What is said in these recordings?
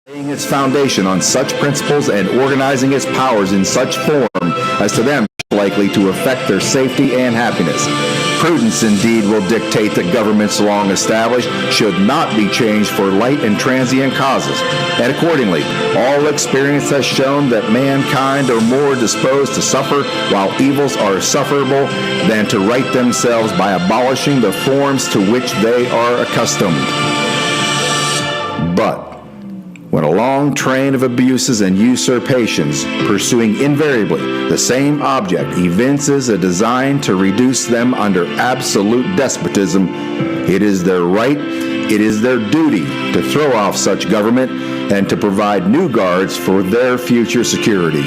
laying its foundation on such principles and organizing its powers in such form as to them likely to affect their safety and happiness. Prudence indeed will dictate that governments long established should not be changed for light and transient causes, and accordingly, all experience has shown that mankind are more disposed to suffer while evils are sufferable than to right themselves by abolishing the forms to which they are accustomed. But when a long train of abuses and usurpations, pursuing invariably the same object, evinces a design to reduce them under absolute despotism, it is their right, it is their duty to throw off such government and to provide new guards for their future security.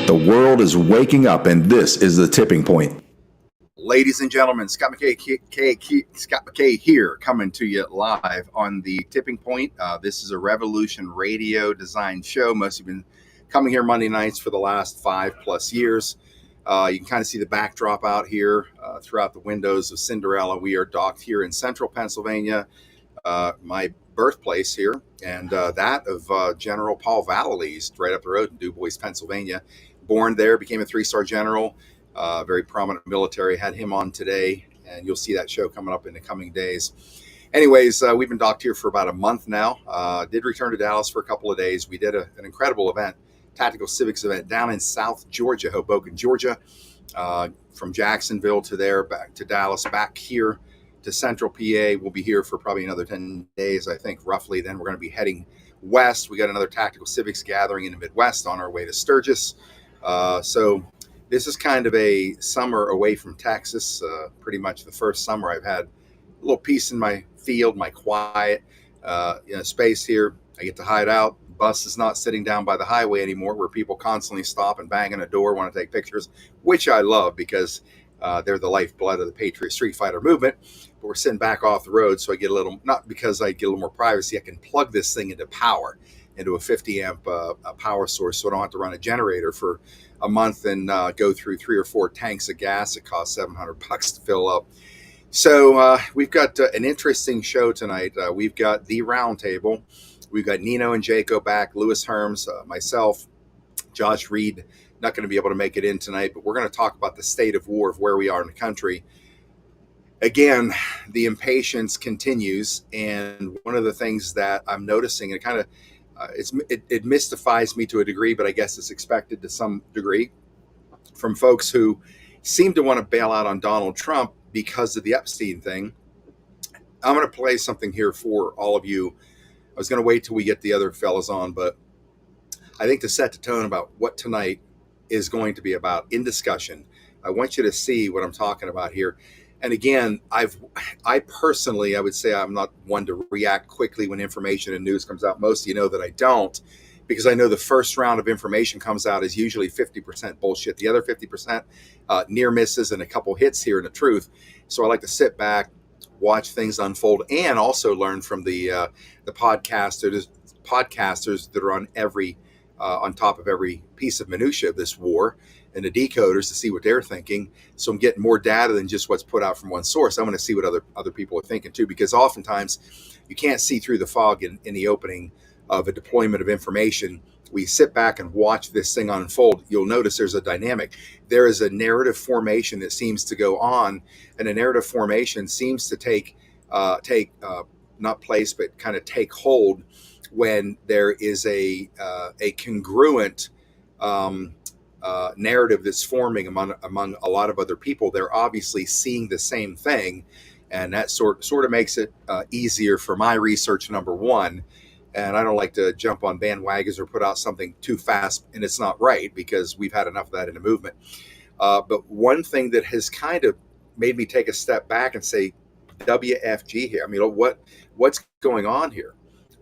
The world is waking up, and this is the tipping point. Ladies and gentlemen, Scott McKay here, coming to you live on the Tipping Point. This is a Revolution Radio design show. Most of you have been coming here Monday nights for the last 5+ years. You can kind of see the backdrop out here throughout the windows of Cinderella. We are docked here in central Pennsylvania, my birthplace here, and that of General Paul Vallely, right up the road in DuBois, Pennsylvania. Born there, became a 3-star general. Very prominent military. Had him on today, and you'll see that show coming up in the coming days. Anyways, we've been docked here for about a month now. Did return to Dallas for a couple of days. We did an incredible event, Tactical Civics event down in South Georgia, Hoboken, Georgia, from Jacksonville to there, back to Dallas, back here to Central PA. We'll be here for probably another 10 days, I think, roughly. Then we're going to be heading west. We got another Tactical Civics gathering in the Midwest on our way to Sturgis. So this is kind of a summer away from Texas, pretty much the first summer I've had a little peace in my field, my quiet space here. I get to hide out. Bus is not sitting down by the highway anymore where people constantly stop and bang on a door, want to take pictures, which I love because they're the lifeblood of the Patriot Street Fighter movement. But we're sitting back off the road, so I get a little, not because I get a little more privacy, I can plug this thing into power, into a 50 amp power source, so I don't have to run a generator for a month and go through 3 or 4 tanks of gas. It costs $700 to fill up. So we've got an interesting show tonight. We've got the roundtable. We've got Nino and Jaco back, Lewis Herms, myself, Josh Reed, not going to be able to make it in tonight, but we're going to talk about the state of war, of where we are in the country. Again, the impatience continues, and one of the things that I'm noticing, and kind of it mystifies me to a degree, but I guess it's expected to some degree, from folks who seem to want to bail out on Donald Trump because of the Epstein thing. I'm going to play something here for all of you. I was going to wait till we get the other fellas on, but I think to set the tone about what tonight is going to be about in discussion, I want you to see what I'm talking about here. And again, I personally, I would say I'm not one to react quickly when information and news comes out. Most of you know that I don't, because I know the first round of information comes out is usually 50% bullshit. The other 50% near misses and a couple hits here in the truth. So I like to sit back, watch things unfold, and also learn from the podcasters that are on top of every piece of minutia of this war, and the decoders to see what they're thinking. So I'm getting more data than just what's put out from one source. I'm going to see what other people are thinking too, because oftentimes you can't see through the fog in the opening of a deployment of information. We sit back and watch this thing unfold. You'll notice there's a dynamic. There is a narrative formation that seems to go on, and a narrative formation seems to take not place, but kind of take hold when there is a congruent narrative that's forming among a lot of other people. They're obviously seeing the same thing, and that sort of makes it easier for my research, number one. And I don't like to jump on bandwagons or put out something too fast and it's not right, because we've had enough of that in the movement. But one thing that has kind of made me take a step back and say, WFG here. I mean, what's going on here?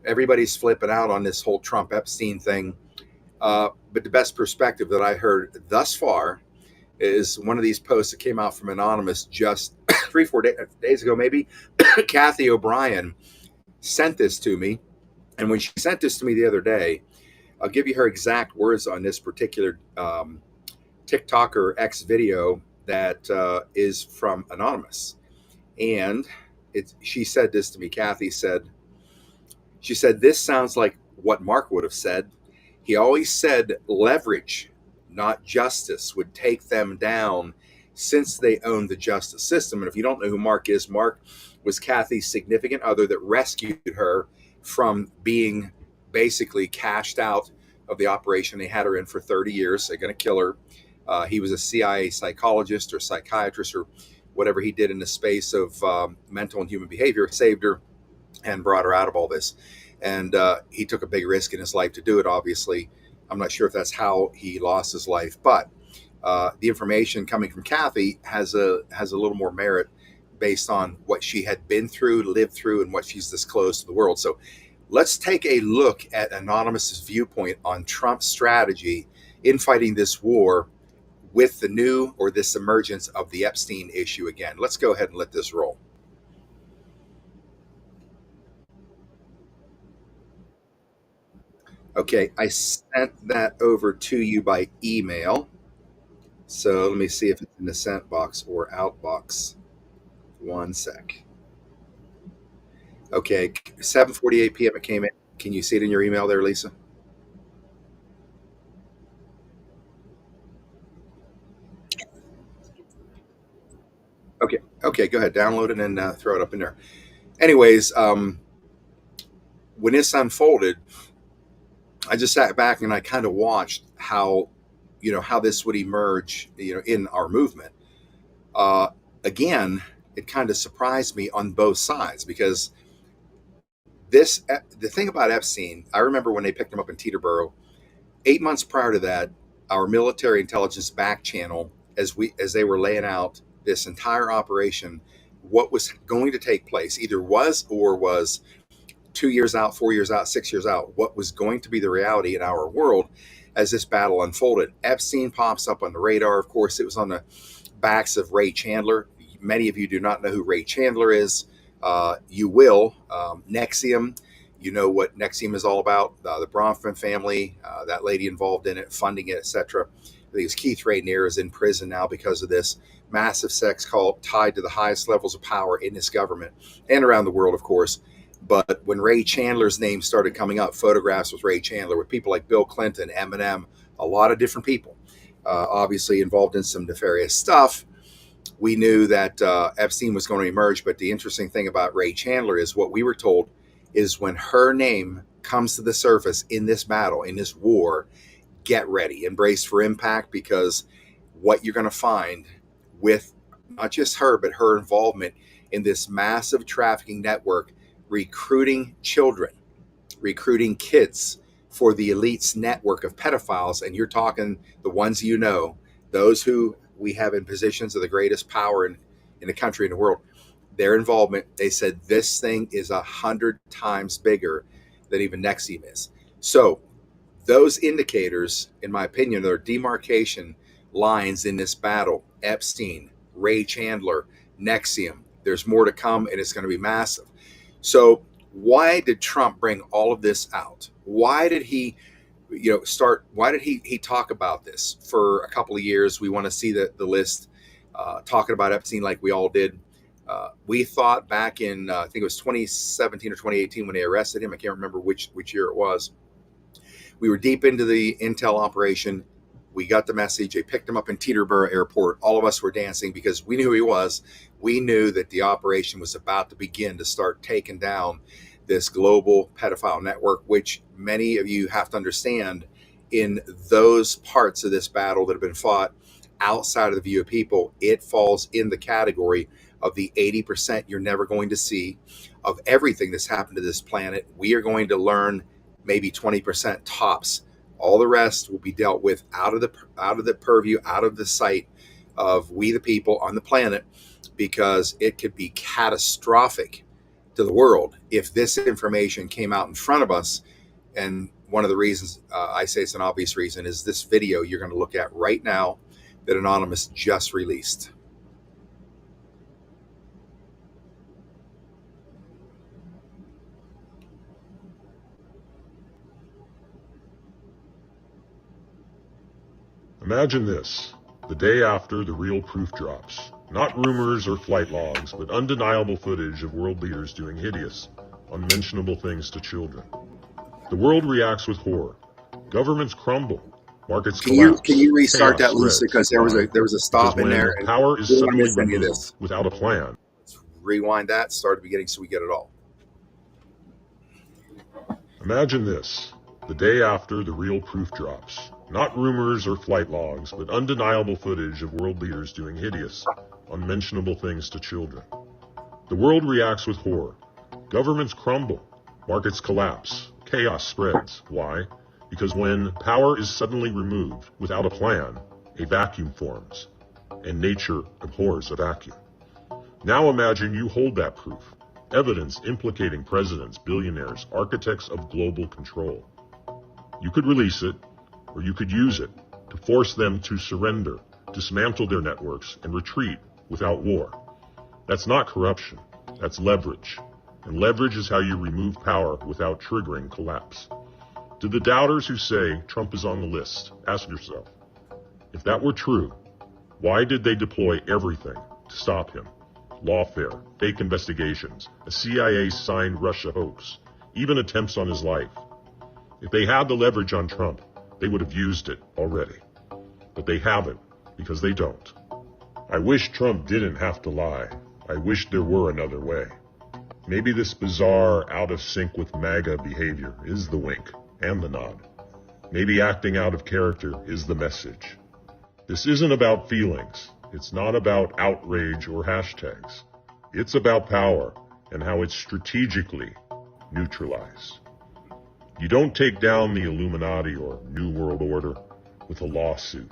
Everybody's flipping out on this whole Trump Epstein thing. But the best perspective that I heard thus far is one of these posts that came out from Anonymous just 3-4 days ago, maybe. Kathy O'Brien sent this to me. And when she sent this to me the other day, I'll give you her exact words on this particular TikTok or X video that is from Anonymous. And she said this to me. Kathy said, She said, this sounds like what Mark would have said. He always said leverage, not justice, would take them down since they owned the justice system. And if you don't know who Mark is, Mark was Kathy's significant other that rescued her from being basically cashed out of the operation they had her in for 30 years. They're going to kill her. He was a CIA psychologist or psychiatrist or whatever he did in the space of mental and human behavior, saved her and brought her out of all this. And he took a big risk in his life to do it, obviously. I'm not sure if that's how he lost his life, but the information coming from Kathy has a little more merit based on what she had been through, lived through, and what she's disclosed to the world. So let's take a look at Anonymous's viewpoint on Trump's strategy in fighting this war with the new or this emergence of the Epstein issue again. Let's go ahead and let this roll. Okay, I sent that over to you by email. So let me see if it's in the sent box or out box. One sec. Okay, 7:48 p.m. it came in. Can you see it in your email there, Lisa? Okay, go ahead, download it and throw it up in there. Anyways, when this unfolded, I just sat back and I kind of watched how this would emerge, in our movement. Again, it kind of surprised me on both sides because the thing about Epstein, I remember when they picked him up in Teterboro, 8 months prior to that, our military intelligence back channel, as they were laying out this entire operation, what was going to take place, either was or was 2 years out, 4 years out, 6 years out, what was going to be the reality in our world as this battle unfolded. Epstein pops up on the radar. Of course, it was on the backs of Ray Chandler. Many of you do not know who Ray Chandler is. You will. NXIVM, you know what NXIVM is all about. The Bronfman family, that lady involved in it, funding it, etc. I think it's Keith Raniere is in prison now because of this massive sex cult tied to the highest levels of power in this government and around the world, of course. But when Ray Chandler's name started coming up, photographs with Ray Chandler, with people like Bill Clinton, Eminem, a lot of different people, obviously involved in some nefarious stuff, we knew that Epstein was going to emerge. But the interesting thing about Ray Chandler is what we were told is when her name comes to the surface in this battle, in this war, get ready, embrace for impact, because what you're going to find with not just her, but her involvement in this massive trafficking network, recruiting children, recruiting kids for the elite's network of pedophiles. And you're talking the ones those who we have in positions of the greatest power in the country and the world. Their involvement, they said this thing is 100 times bigger than even NXIVM is. So those indicators, in my opinion, are demarcation lines in this battle. Epstein, Ray Chandler, NXIVM. There's more to come, and it's going to be massive. So why did Trump bring all of this out? Why did he why did he talk about this for a couple of years? We want to see the list talking about Epstein like we all did. We thought back in, I think it was 2017 or 2018 when they arrested him. I can't remember which year it was. We were deep into the intel operation. We got the message. They picked him up in Teterboro Airport. All of us were dancing because we knew who he was. We knew that the operation was about to begin to start taking down this global pedophile network, which many of you have to understand, in those parts of this battle that have been fought outside of the view of people, it falls in the category of the 80% you're never going to see of everything that's happened to this planet. We are going to learn maybe 20% tops. All the rest will be dealt with out of the purview, out of the sight of we the people on the planet, because it could be catastrophic to the world if this information came out in front of us. And one of the reasons I say it's an obvious reason is this video you're going to look at right now that Anonymous just released. Imagine this, the day after the real proof drops. Not rumors or flight logs, but undeniable footage of world leaders doing hideous, unmentionable things to children. The world reacts with horror. Governments crumble. Markets collapse. Can you restart Chaos that, Lisa? spreads. Because there was a stop Because in there, when and power we is don't want to suddenly miss any of removed this. without a plan. Let's rewind that, start at the beginning so we get it all. Imagine this, the day after the real proof drops. Not rumors or flight logs, but undeniable footage of world leaders doing hideous, unmentionable things to children. The world reacts with horror. Governments crumble. Markets collapse. Chaos spreads. Why? Because when power is suddenly removed without a plan, a vacuum forms, and nature abhors a vacuum. Now imagine you hold that proof, evidence implicating presidents, billionaires, architects of global control. You could release it, or you could use it to force them to surrender, dismantle their networks, and retreat without war. That's not corruption, that's leverage. And leverage is how you remove power without triggering collapse. To the doubters who say Trump is on the list, ask yourself, if that were true, why did they deploy everything to stop him? Lawfare, fake investigations, a CIA-signed Russia hoax, even attempts on his life. If they had the leverage on Trump, they would have used it already. But they haven't, because they don't. I wish Trump didn't have to lie. I wish there were another way. Maybe this bizarre, out of sync with MAGA behavior is the wink and the nod. Maybe acting out of character is the message. This isn't about feelings. It's not about outrage or hashtags. It's about power and how it's strategically neutralized. You don't take down the Illuminati or New World Order with a lawsuit.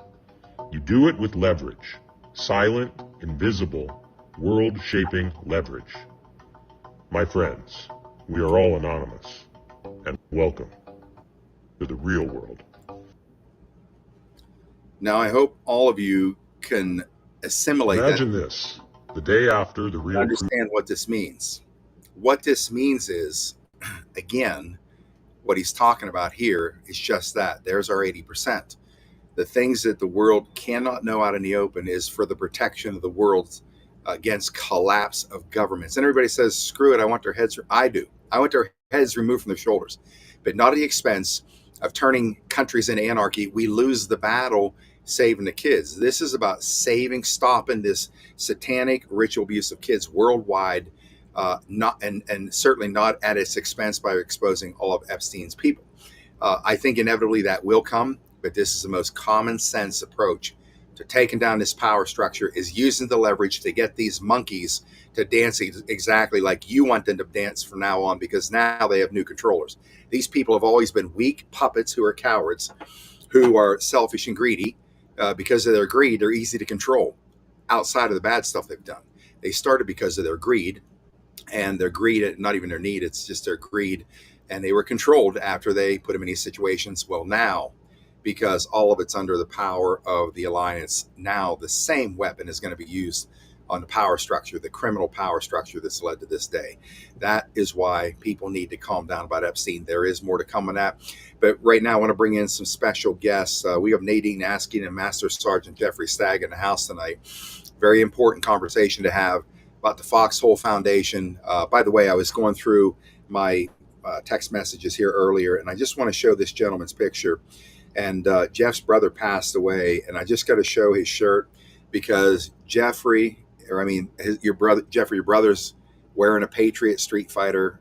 You do it with leverage. Silent, invisible, world-shaping leverage. My friends, we are all anonymous, and welcome to the real world. Now, I hope all of you can assimilate Imagine that. this, the day after the real Understand what this means. What this means is, again, what he's talking about here is just that. There's our 80%. The things that the world cannot know out in the open is for the protection of the world against collapse of governments. And everybody says, screw it, I want their heads. I do. I want their heads removed from their shoulders, but not at the expense of turning countries into anarchy. We lose the battle saving the kids. This is about stopping this satanic ritual abuse of kids worldwide, not and certainly not at its expense by exposing all of Epstein's people. I think inevitably that will come, but this is the most common sense approach to taking down this power structure, is using the leverage to get these monkeys to dance exactly like you want them to dance from now on, because now they have new controllers. These people have always been weak puppets who are cowards, who are selfish and greedy. Because of their greed, they're easy to control outside of the bad stuff they've done. They started because of their greed, and their greed, not even their need, it's just their greed. And they were controlled after they put them in these situations. Well, now, because all of it's under the power of the alliance, now the same weapon is going to be used on the power structure, the criminal power structure that's led to this day. That is why people need to calm down about Epstein. There is more to come on that. But right now, I want to bring in some special guests. We have Nadine Askin and Master Sergeant Jeffrey Stagg in the house tonight. Very important conversation to have about the Foxhole Foundation. By the way, I was going through my text messages here earlier, and I just want to show this gentleman's picture. And Jeff's brother passed away, and I just got to show his shirt because Jeffrey, your brother's wearing a Patriot Street Fighter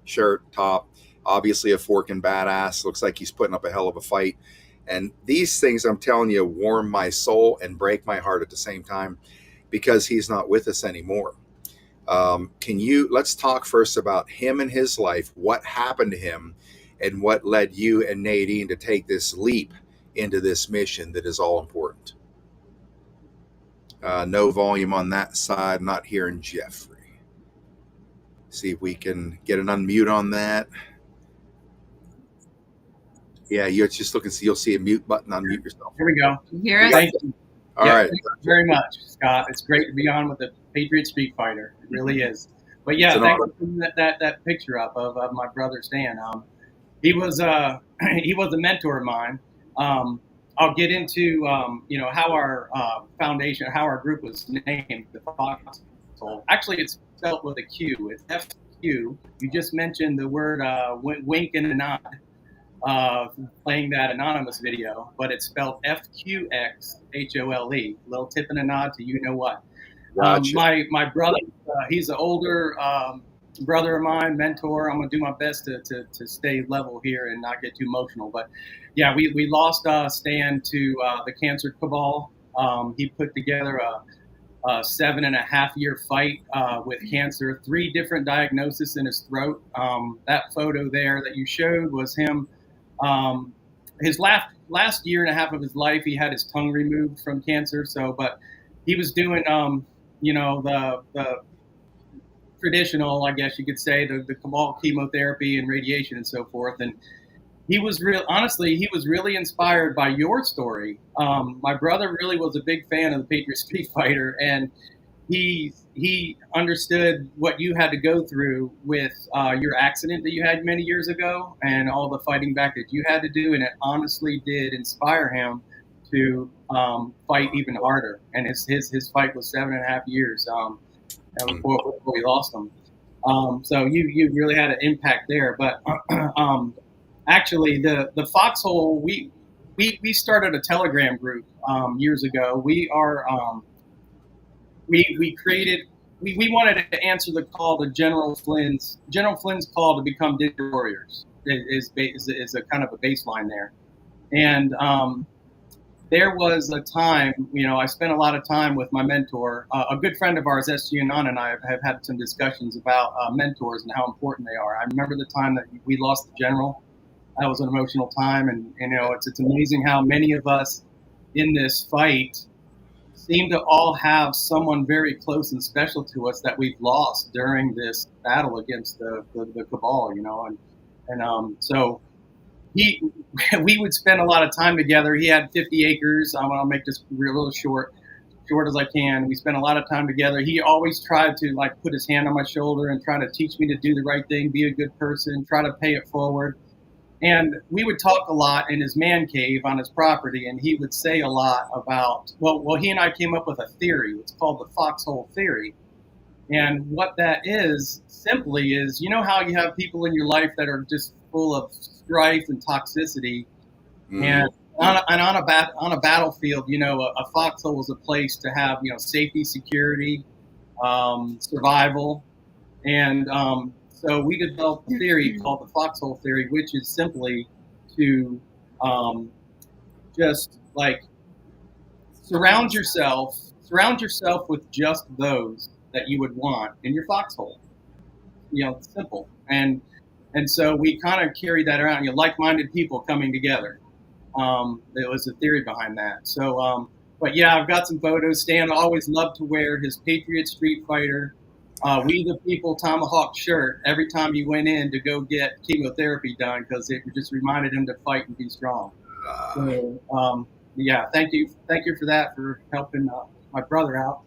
shirt, top, obviously a forking badass. Looks like he's putting up a hell of a fight. And these things, I'm telling you, warm my soul and break my heart at the same time, because he's not with us anymore. Let's talk first about him and his life, what happened to him, and what led you and Nadine to take this leap into this mission that is all important. No volume on that side, not hearing Jeffrey. See if we can get an unmute on that. Yeah, you're just looking, so you'll see a mute button, unmute yourself. Here we go. You hear us? Thank you. All right. Thank you very much, Scott. It's great to be on with the Patriot Street Fighter. It really is. But yeah, thanks for putting that picture up of my brother Stan. He was a mentor of mine. I'll get into how our foundation, how our group was named, the Foxhole. Actually, it's spelled with a Q. It's FQ. You just mentioned the word wink and a nod, playing that anonymous video, but it's spelled FQXHOLE. Little tip and a nod to you know what. Gotcha. My brother, he's an older brother of mine, mentor. I'm gonna do my best to stay level here and not get too emotional. But yeah, we lost Stan to the cancer cabal. He put together a 7.5-year fight with cancer, 3 different diagnoses in his throat. That photo there that you showed was him. His last year and a half of his life, he had his tongue removed from cancer. So, but he was doing, the traditional, I guess you could say, the cabal chemotherapy and radiation and so forth. And he was honestly, he was really inspired by your story. My brother really was a big fan of the Patriot Street Fighter, and he understood what you had to go through with your accident that you had many years ago and all the fighting back that you had to do. And it honestly did inspire him to fight even harder. And his fight was 7.5 years before we lost him. So you really had an impact there. But actually, the Foxhole, we started a Telegram group years ago. We wanted to answer the call to General Flynn's call to become digital warriors. Is a kind of a baseline there, and there was a time, I spent a lot of time with my mentor, a good friend of ours, S.G. Anand, and I have had some discussions about mentors and how important they are. I remember the time that we lost the general. That was an emotional time, and it's amazing how many of us in this fight seem to all have someone very close and special to us that we've lost during this battle against the cabal, so we would spend a lot of time together. He had 50 acres. I'll make this real short as I can. We spent a lot of time together. He always tried to put his hand on my shoulder and try to teach me to do the right thing, be a good person, try to pay it forward. And we would talk a lot in his man cave on his property, and he would say a lot about, well, he and I came up with a theory. It's called the Foxhole Theory. And what that is, simply is, how you have people in your life that are just full of strife and toxicity. Mm-hmm. And on a battlefield, a foxhole is a place to have, safety, security, survival. And so we developed a theory called the Foxhole Theory, which is simply to just surround yourself with just those that you would want in your foxhole. It's simple. And so we kind of carried that around, like-minded people coming together. There was a theory behind that. So, but yeah, I've got some photos. Stan always loved to wear his Patriot Street Fighter, We the People tomahawk shirt every time he went in to go get chemotherapy done, because it just reminded him to fight and be strong. So, yeah, thank you for that, for helping my brother out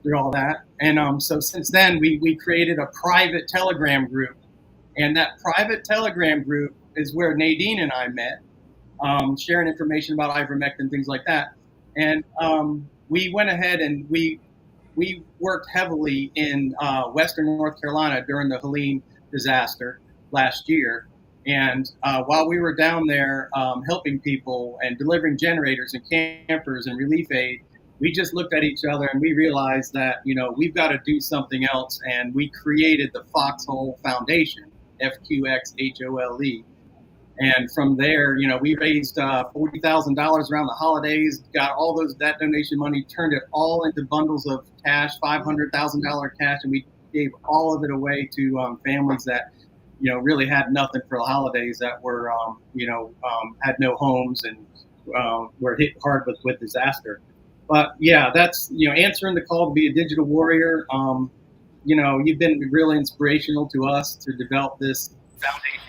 through all that. And so since then, we created a private Telegram group. And that private Telegram group is where Nadine and I met, sharing information about ivermectin, things like that. And we went ahead and we worked heavily in Western North Carolina during the Helene disaster last year. And while we were down there helping people and delivering generators and campers and relief aid, we just looked at each other and we realized that, we've got to do something else. And we created the Foxhole Foundation, FQXHOLE. And from there, we raised $40,000 around the holidays, got all that donation money, turned it all into bundles of cash, $500,000 cash, and we gave all of it away to families that, really had nothing for the holidays, that were, had no homes and were hit hard with disaster. But yeah, that's, answering the call to be a digital warrior. You've been really inspirational to us to develop this foundation.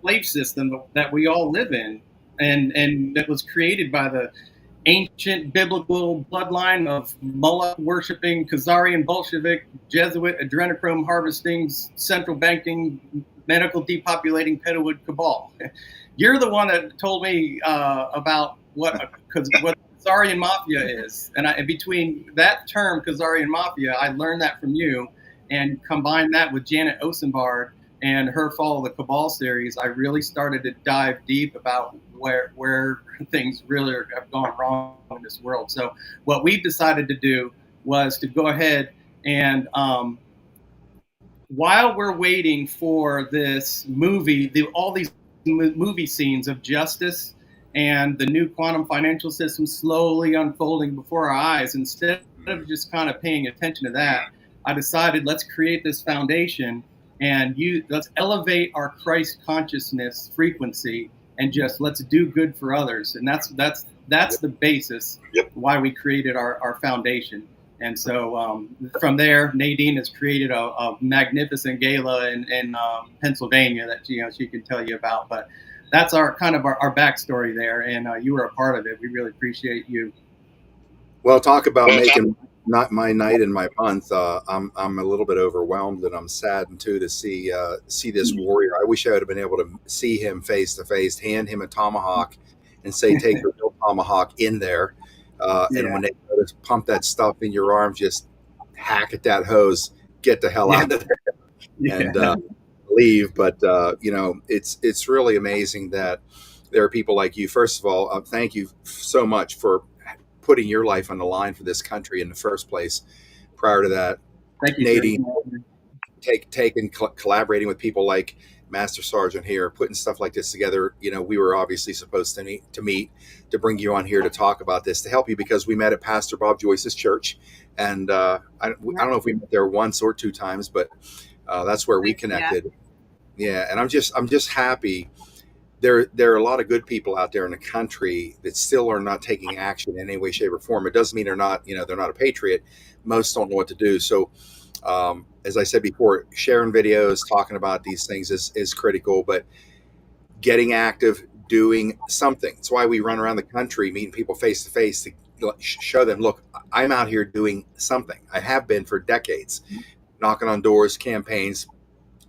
Slave system that we all live in, and that was created by the ancient biblical bloodline of Moloch worshipping, Khazarian Bolshevik, Jesuit, adrenochrome harvesting, central banking, medical depopulating Pedowood cabal. You're the one that told me about what Khazarian Mafia is. And between that term, Khazarian Mafia, I learned that from you, and combine that with Janet Osenbard and her Fall of the Cabal series, I really started to dive deep about where things really have gone wrong in this world. So what we decided to do was to go ahead and while we're waiting for this movie, all these movie scenes of justice and the new quantum financial system slowly unfolding before our eyes, instead of just kind of paying attention to that, I decided let's create this foundation and let's elevate our Christ consciousness frequency and just let's do good for others. And that's the basis why we created our foundation. And so from there, Nadine has created a magnificent gala in Pennsylvania that she can tell you about. But that's our backstory there, and you were a part of it. We really appreciate you. Well, talk about making not my night and my month. I'm a little bit overwhelmed, and I'm saddened too to see this warrior. I wish I would have been able to see him face to face, hand him a tomahawk, and say, "Take the real tomahawk in there." And when they pump that stuff in your arm, just hack at that hose, get the hell out of there, and leave. But it's really amazing that there are people like you. First of all, thank you so much for putting your life on the line for this country in the first place. Prior to that, thank you, Nadine, collaborating with people like Master Sergeant here, putting stuff like this together. We were obviously supposed to meet to bring you on here to talk about this, to help you, because we met at Pastor Bob Joyce's church, and I don't know if we met there once or two times, but that's where we connected. Yeah, and I'm just happy. There are a lot of good people out there in the country that still are not taking action in any way, shape, or form. It doesn't mean they're not a patriot. Most don't know what to do. So as I said before, sharing videos, talking about these things is critical, but getting active, doing something. That's why we run around the country, meeting people face to face to show them, look, I'm out here doing something. I have been for decades, knocking on doors, campaigns,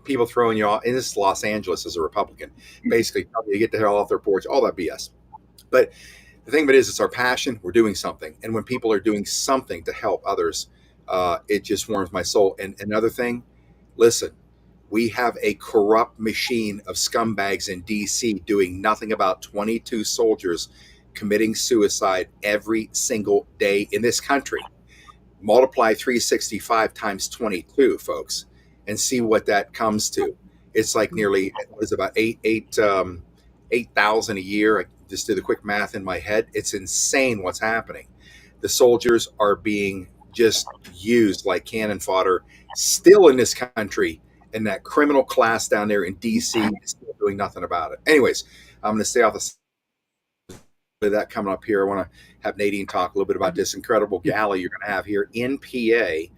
people throwing you off. And this is Los Angeles as a Republican, basically telling you to get the hell off their porch, all that BS. But the thing of it is, it's our passion. We're doing something. And when people are doing something to help others, it just warms my soul. And another thing, listen, we have a corrupt machine of scumbags in DC doing nothing about 22 soldiers committing suicide every single day in this country. Multiply 365 times 22, folks, and see what that comes to. It's like nearly, what is it, about 8,000 a year. I just did the quick math in my head. It's insane what's happening. The soldiers are being just used like cannon fodder still in this country, and that criminal class down there in DC is still doing nothing about it. Anyways, I'm going to stay off of that coming up here. I want to have Nadine talk a little bit about this incredible gala you're going to have here in PA.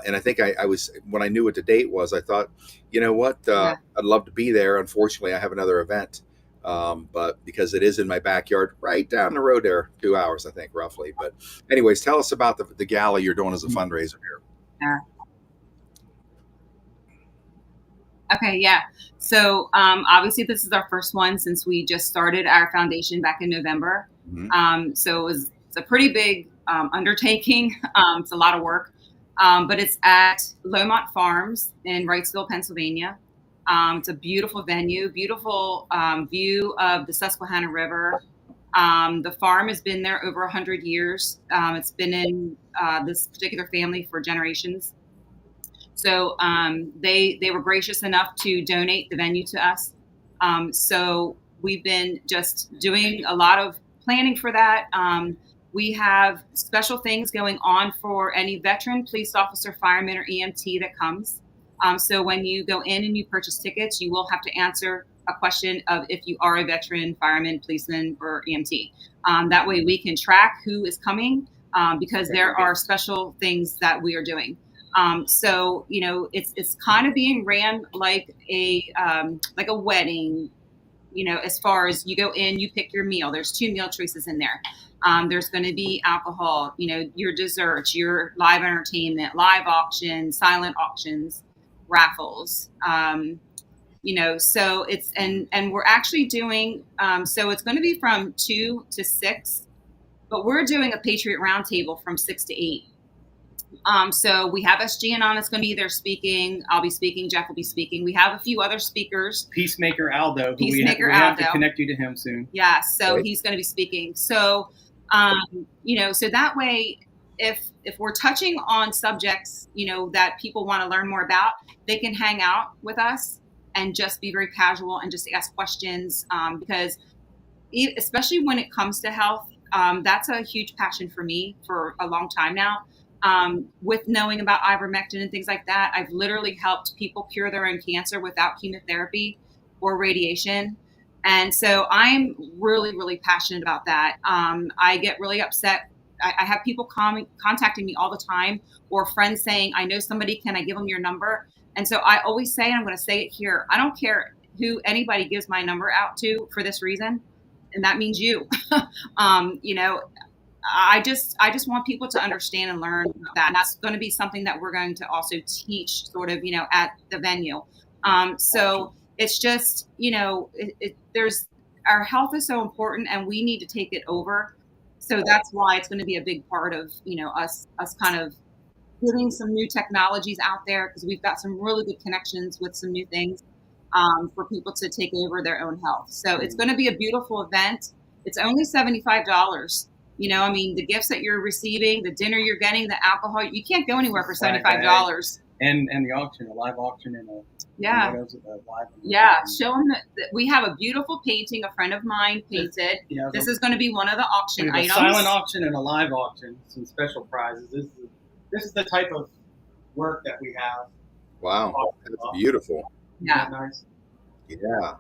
And I think I was, when I knew what the date was, I thought, you know what, I'd love to be there. Unfortunately, I have another event, but because it is in my backyard, right down the road there, 2 hours, I think, roughly. But anyways, tell us about the gala you're doing as a fundraiser here. Okay, yeah. So obviously this is our first one since we just started our foundation back in November. Mm-hmm. So it's a pretty big undertaking. It's a lot of work, but it's at Lomont Farms in Wrightsville, Pennsylvania. It's a beautiful venue, beautiful view of the Susquehanna River. The farm has been there over 100 years. It's been in this particular family for generations. So they were gracious enough to donate the venue to us. So we've been just doing a lot of planning for that. We have special things going on for any veteran, police officer, fireman, or EMT that comes. So when you go in and you purchase tickets, you will have to answer a question of if you are a veteran, fireman, policeman, or EMT. That way we can track who is coming because there are special things that we are doing. So, you know, it's kind of being ran like a wedding, you know, as far as you go in, you pick your meal. There's 2 meal choices in there. There's going to be alcohol, you know, your desserts, your live entertainment, live auctions, silent auctions, raffles, you know, so and we're actually doing, so it's going to be from 2 to 6. but we're doing a Patriot Roundtable from 6 to 8. So we have SGN on that's going to be there speaking. I'll be speaking. Jeff will be speaking. We have a few other speakers. Peacemaker Aldo. Peacemaker we have to Aldo. connect you to him soon. Yeah, so he's going to be speaking. So, so that way, if we're touching on subjects, that people want to learn more about, they can hang out with us and just be very casual and just ask questions, because especially when it comes to health, that's a huge passion for me for a long time now. With knowing about ivermectin and things like that, I've literally helped people cure their own cancer without chemotherapy or radiation. And so I'm really, really passionate about that. I get really upset. I have people contacting me all the time, or friends saying, I know somebody, can I give them your number? And so I always say, and I'm going to say it here, I don't care who anybody gives my number out to for this reason. And that means you. I just want people to understand and learn that. And that's going to be something that we're going to also teach sort of, at the venue. So it's just, there's, our health is so important and we need to take it over. So that's why it's going to be a big part of, us kind of getting some new technologies out there, because we've got some really good connections with some new things for people to take over their own health. So it's going to be a beautiful event. It's only $75. The gifts that you're receiving, the dinner you're getting, the alcohol, you can't go anywhere for $75. And the auction, a live auction, and show them that we have a beautiful painting a friend of mine painted. This is going to be one of the auction items. A silent auction and a live auction, some special prizes. This is the type of work that we have. Wow, that's beautiful. Yeah. Nice. Yeah.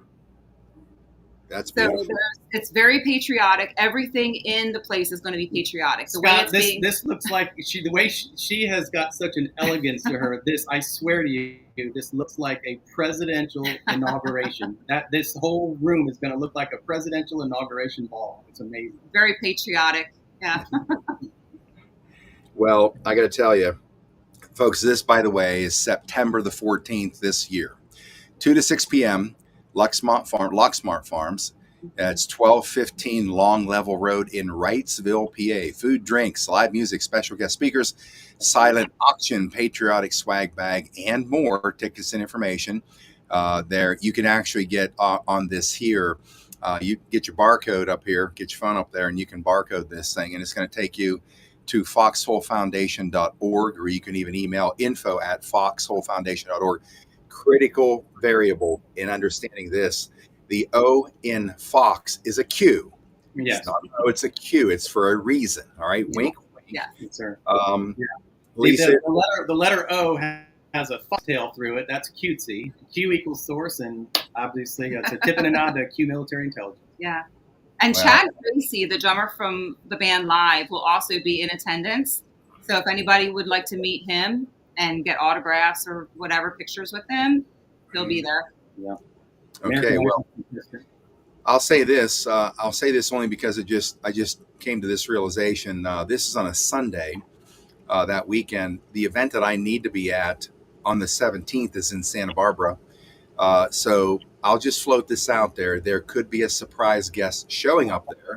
That's so beautiful. It's very patriotic. Everything in the place is going to be patriotic. The Scott, way this looks like the way she has got such an elegance to her. This, I swear to you, this looks like a presidential inauguration. This whole room is going to look like a presidential inauguration ball. It's amazing. Very patriotic. Yeah. Well, I got to tell you, folks, this, by the way, is September the 14th this year, 2 to 6 p.m. Luxmart Farms. It's 1215 Long Level Road in Wrightsville, PA. Food, drinks, live music, special guest speakers, silent auction, patriotic swag bag, and more. Tickets and information there. You can actually get on this here. You get your barcode up here, get your phone up there, and you can barcode this thing, and it's going to take you to foxholefoundation.org, or you can even email info@foxholefoundation.org. Critical variable in understanding this: the O in Fox is a Q. Yes. It's not an O, it's a Q. It's for a reason. All right. Wink, wink. Yeah. Yes, sir. Lisa, the letter O has a foxtail through it. That's cutesy. Q equals source, and obviously it's a tip and a nod to Q Military Intelligence. Yeah. And Wow. Chad Gracie, the drummer from the band Live, will also be in attendance. So if anybody would like to meet him and get autographs or whatever, pictures with him, he'll be there. Yeah. okay. Well, I'll say this. I'll say this only because I just came to this realization. This is on a Sunday. That weekend, the event that I need to be at on the 17th is in Santa Barbara. So I'll just float this out there. There could be a surprise guest showing up there.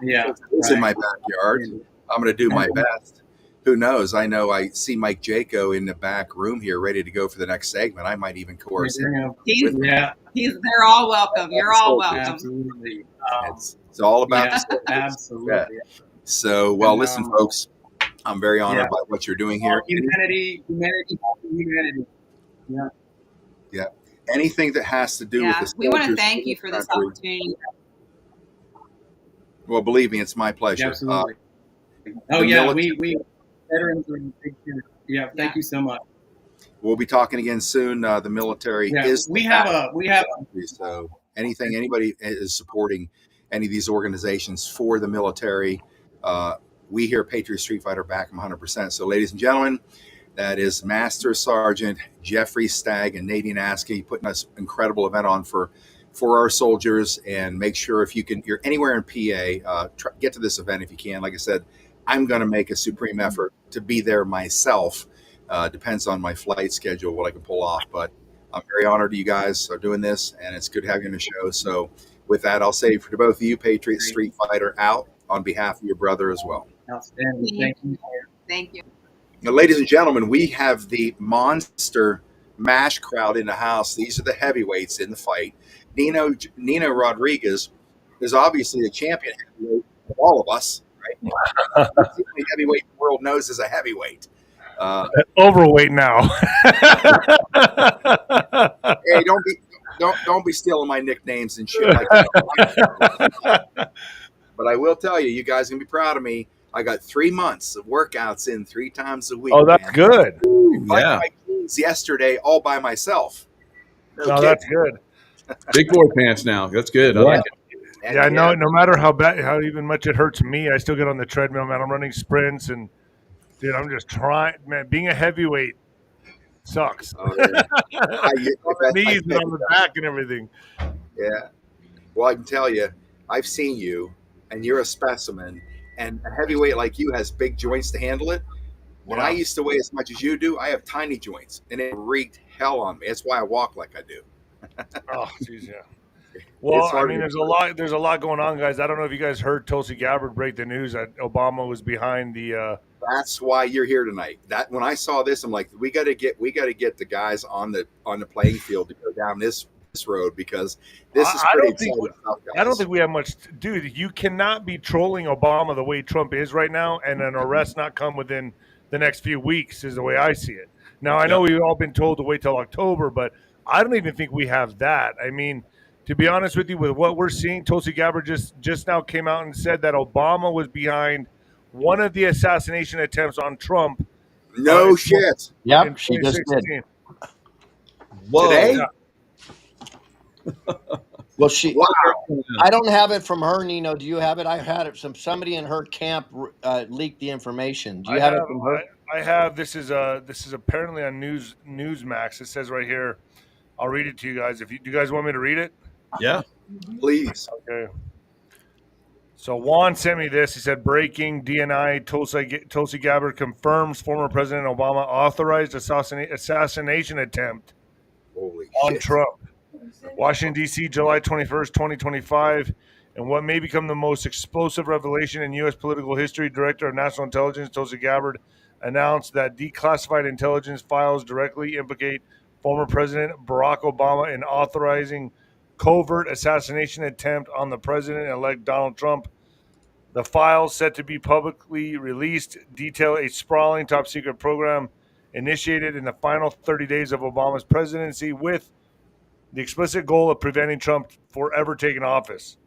Yeah. It's in my backyard. I'm going to do my best. Who knows? I know I see Mike Jaco in the back room here ready to go for the next segment. I might even coerce him. They're all welcome. You're all welcome. Absolutely. It's all about the absolutely. Yeah. So, well, listen, folks, I'm very honored by what you're doing here. Humanity. Yeah. Anything that has to do with the we want to soldiers thank you in for the this country. opportunity. Well, believe me, it's my pleasure. Absolutely. We veterans are in big deal. Yeah, thank you so much. We'll be talking again soon. The military is. We have a. So anybody is supporting any of these organizations for the military, we here at Patriot Street Fighter back them 100%. So, ladies and gentlemen, that is Master Sergeant Jeffrey Stagg and Nadine Askey putting us an incredible event on for our soldiers. And make sure if you're anywhere in PA, get to this event if you can. Like I said, I'm going to make a supreme effort to be there myself. Depends on my flight schedule, what I can pull off. But I'm very honored you guys are doing this, and it's good having you on the show. So with that, I'll say for both of you, Patriot Street Fighter out. on behalf of your brother as well. Outstanding. Thank you. Thank you. Now, ladies and gentlemen, we have the Monster Mash crowd in the house. These are the heavyweights in the fight. Nino Rodriguez is obviously the champion heavyweight of all of us, right? He's the only heavyweight the world knows is a heavyweight. Overweight now. Hey, don't be stealing my nicknames and shit like that. But I will tell you, you guys can be proud of me. I got 3 months of workouts in 3 times a week. Oh, that's man. good. Yeah. My jeans yesterday all by myself. No, that's good. Big boy pants now. That's good. I like it. Yeah, no matter how bad, how even much it hurts me, I still get on the treadmill, man. I'm running sprints and, dude, I'm just trying, man. Being a heavyweight sucks. Oh, yeah. On the knees and on the back and everything. Yeah. Well, I can tell you, I've seen you, and you're a specimen. And a heavyweight like you has big joints to handle it. When I used to weigh as much as you do, I have tiny joints, and it wreaked hell on me. That's why I walk like I do. Oh, jeez, yeah. Well, I mean, there's a lot going on, guys. I don't know if you guys heard Tulsi Gabbard break the news that Obama was behind the. That's why you're here tonight. That when I saw this, I'm like, we got to get the guys on the playing field to go down this road, because this is pretty exciting stuff, guys. I don't think we have much, dude. You cannot be trolling Obama the way Trump is right now, and an arrest not come within the next few weeks is the way I see it. Now, I know we've all been told to wait till October, but I don't even think we have that. I mean, to be honest with you, with what we're seeing, Tulsi Gabbard just now came out and said that Obama was behind one of the assassination attempts on Trump. No shit. Yep, she just did. Whoa. Today? Yeah. Well, Wow. I don't have it from her, Nino. Do you have it? I had it from somebody in her camp leaked the information. Do you have it from her? I have. This is apparently on Newsmax. It says right here. I'll read it to you guys. Do you guys want me to read it? Yeah. Please. Okay. So Juan sent me this. He said, breaking DNI, Tulsi Gabbard confirms former President Obama authorized assassination attempt on shit. Trump. Washington, D.C., July 21st, 2025. And what may become the most explosive revelation in U.S. political history, Director of National Intelligence Tulsi Gabbard announced that declassified intelligence files directly implicate former President Barack Obama in authorizing covert assassination attempt on the president-elect Donald Trump. The files, set to be publicly released, detail a sprawling top-secret program initiated in the final 30 days of Obama's presidency with the explicit goal of preventing Trump forever taking office.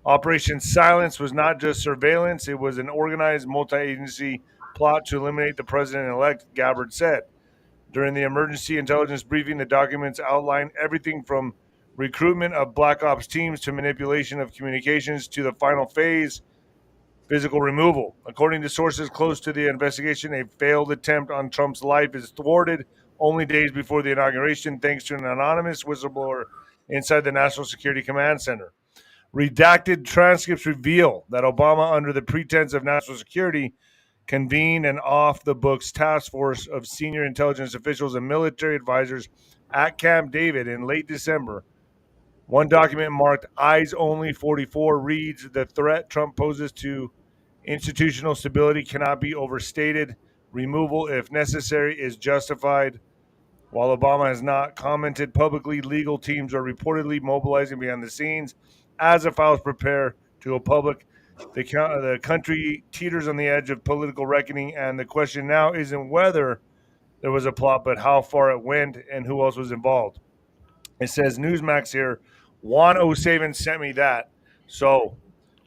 Operation Silence was not just surveillance, it was an organized multi-agency plot to eliminate the president-elect, Gabbard said. During the emergency intelligence briefing, the documents outlined everything from recruitment of black ops teams to manipulation of communications to the final phase, physical removal. According to sources close to the investigation, a failed attempt on Trump's life is thwarted only days before the inauguration, thanks to an anonymous whistleblower inside the National Security Command Center. Redacted transcripts reveal that Obama, under the pretense of national security, convened an off-the-books task force of senior intelligence officials and military advisors at Camp David in late December. One document marked Eyes Only 44 reads, the threat Trump poses to institutional stability cannot be overstated. Removal, if necessary, is justified. While Obama has not commented publicly, legal teams are reportedly mobilizing behind the scenes as the files prepare to go public. The country teeters on the edge of political reckoning, and the question now isn't whether there was a plot, but how far it went and who else was involved. It says Newsmax here. Juan O'Savin sent me that. So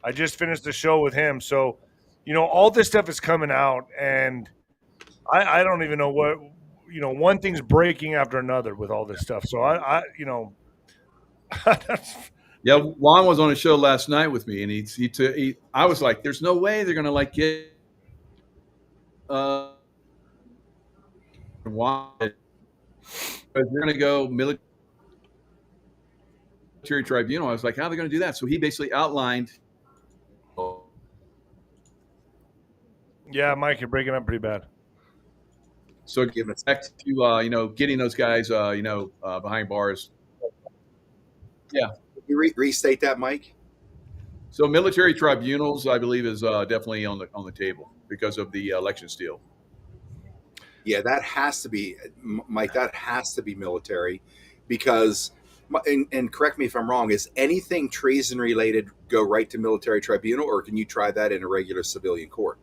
I just finished the show with him. So, all this stuff is coming out, and I don't even know what, one thing's breaking after another with all this stuff. So Yeah, Juan was on a show last night with me, and I was like, "There's no way they're gonna get Juan, because they're gonna go military tribunal." I was like, "How are they gonna do that?" So he basically outlined. Yeah, Mike, you're breaking up pretty bad. So give it back to getting those guys behind bars. Yeah. Can you restate that, Mike? So military tribunals, I believe, is definitely on the table because of the election steal. Yeah, that has to be, Mike. That has to be military, because, and correct me if I'm wrong. Is anything treason related go right to military tribunal, or can you try that in a regular civilian court?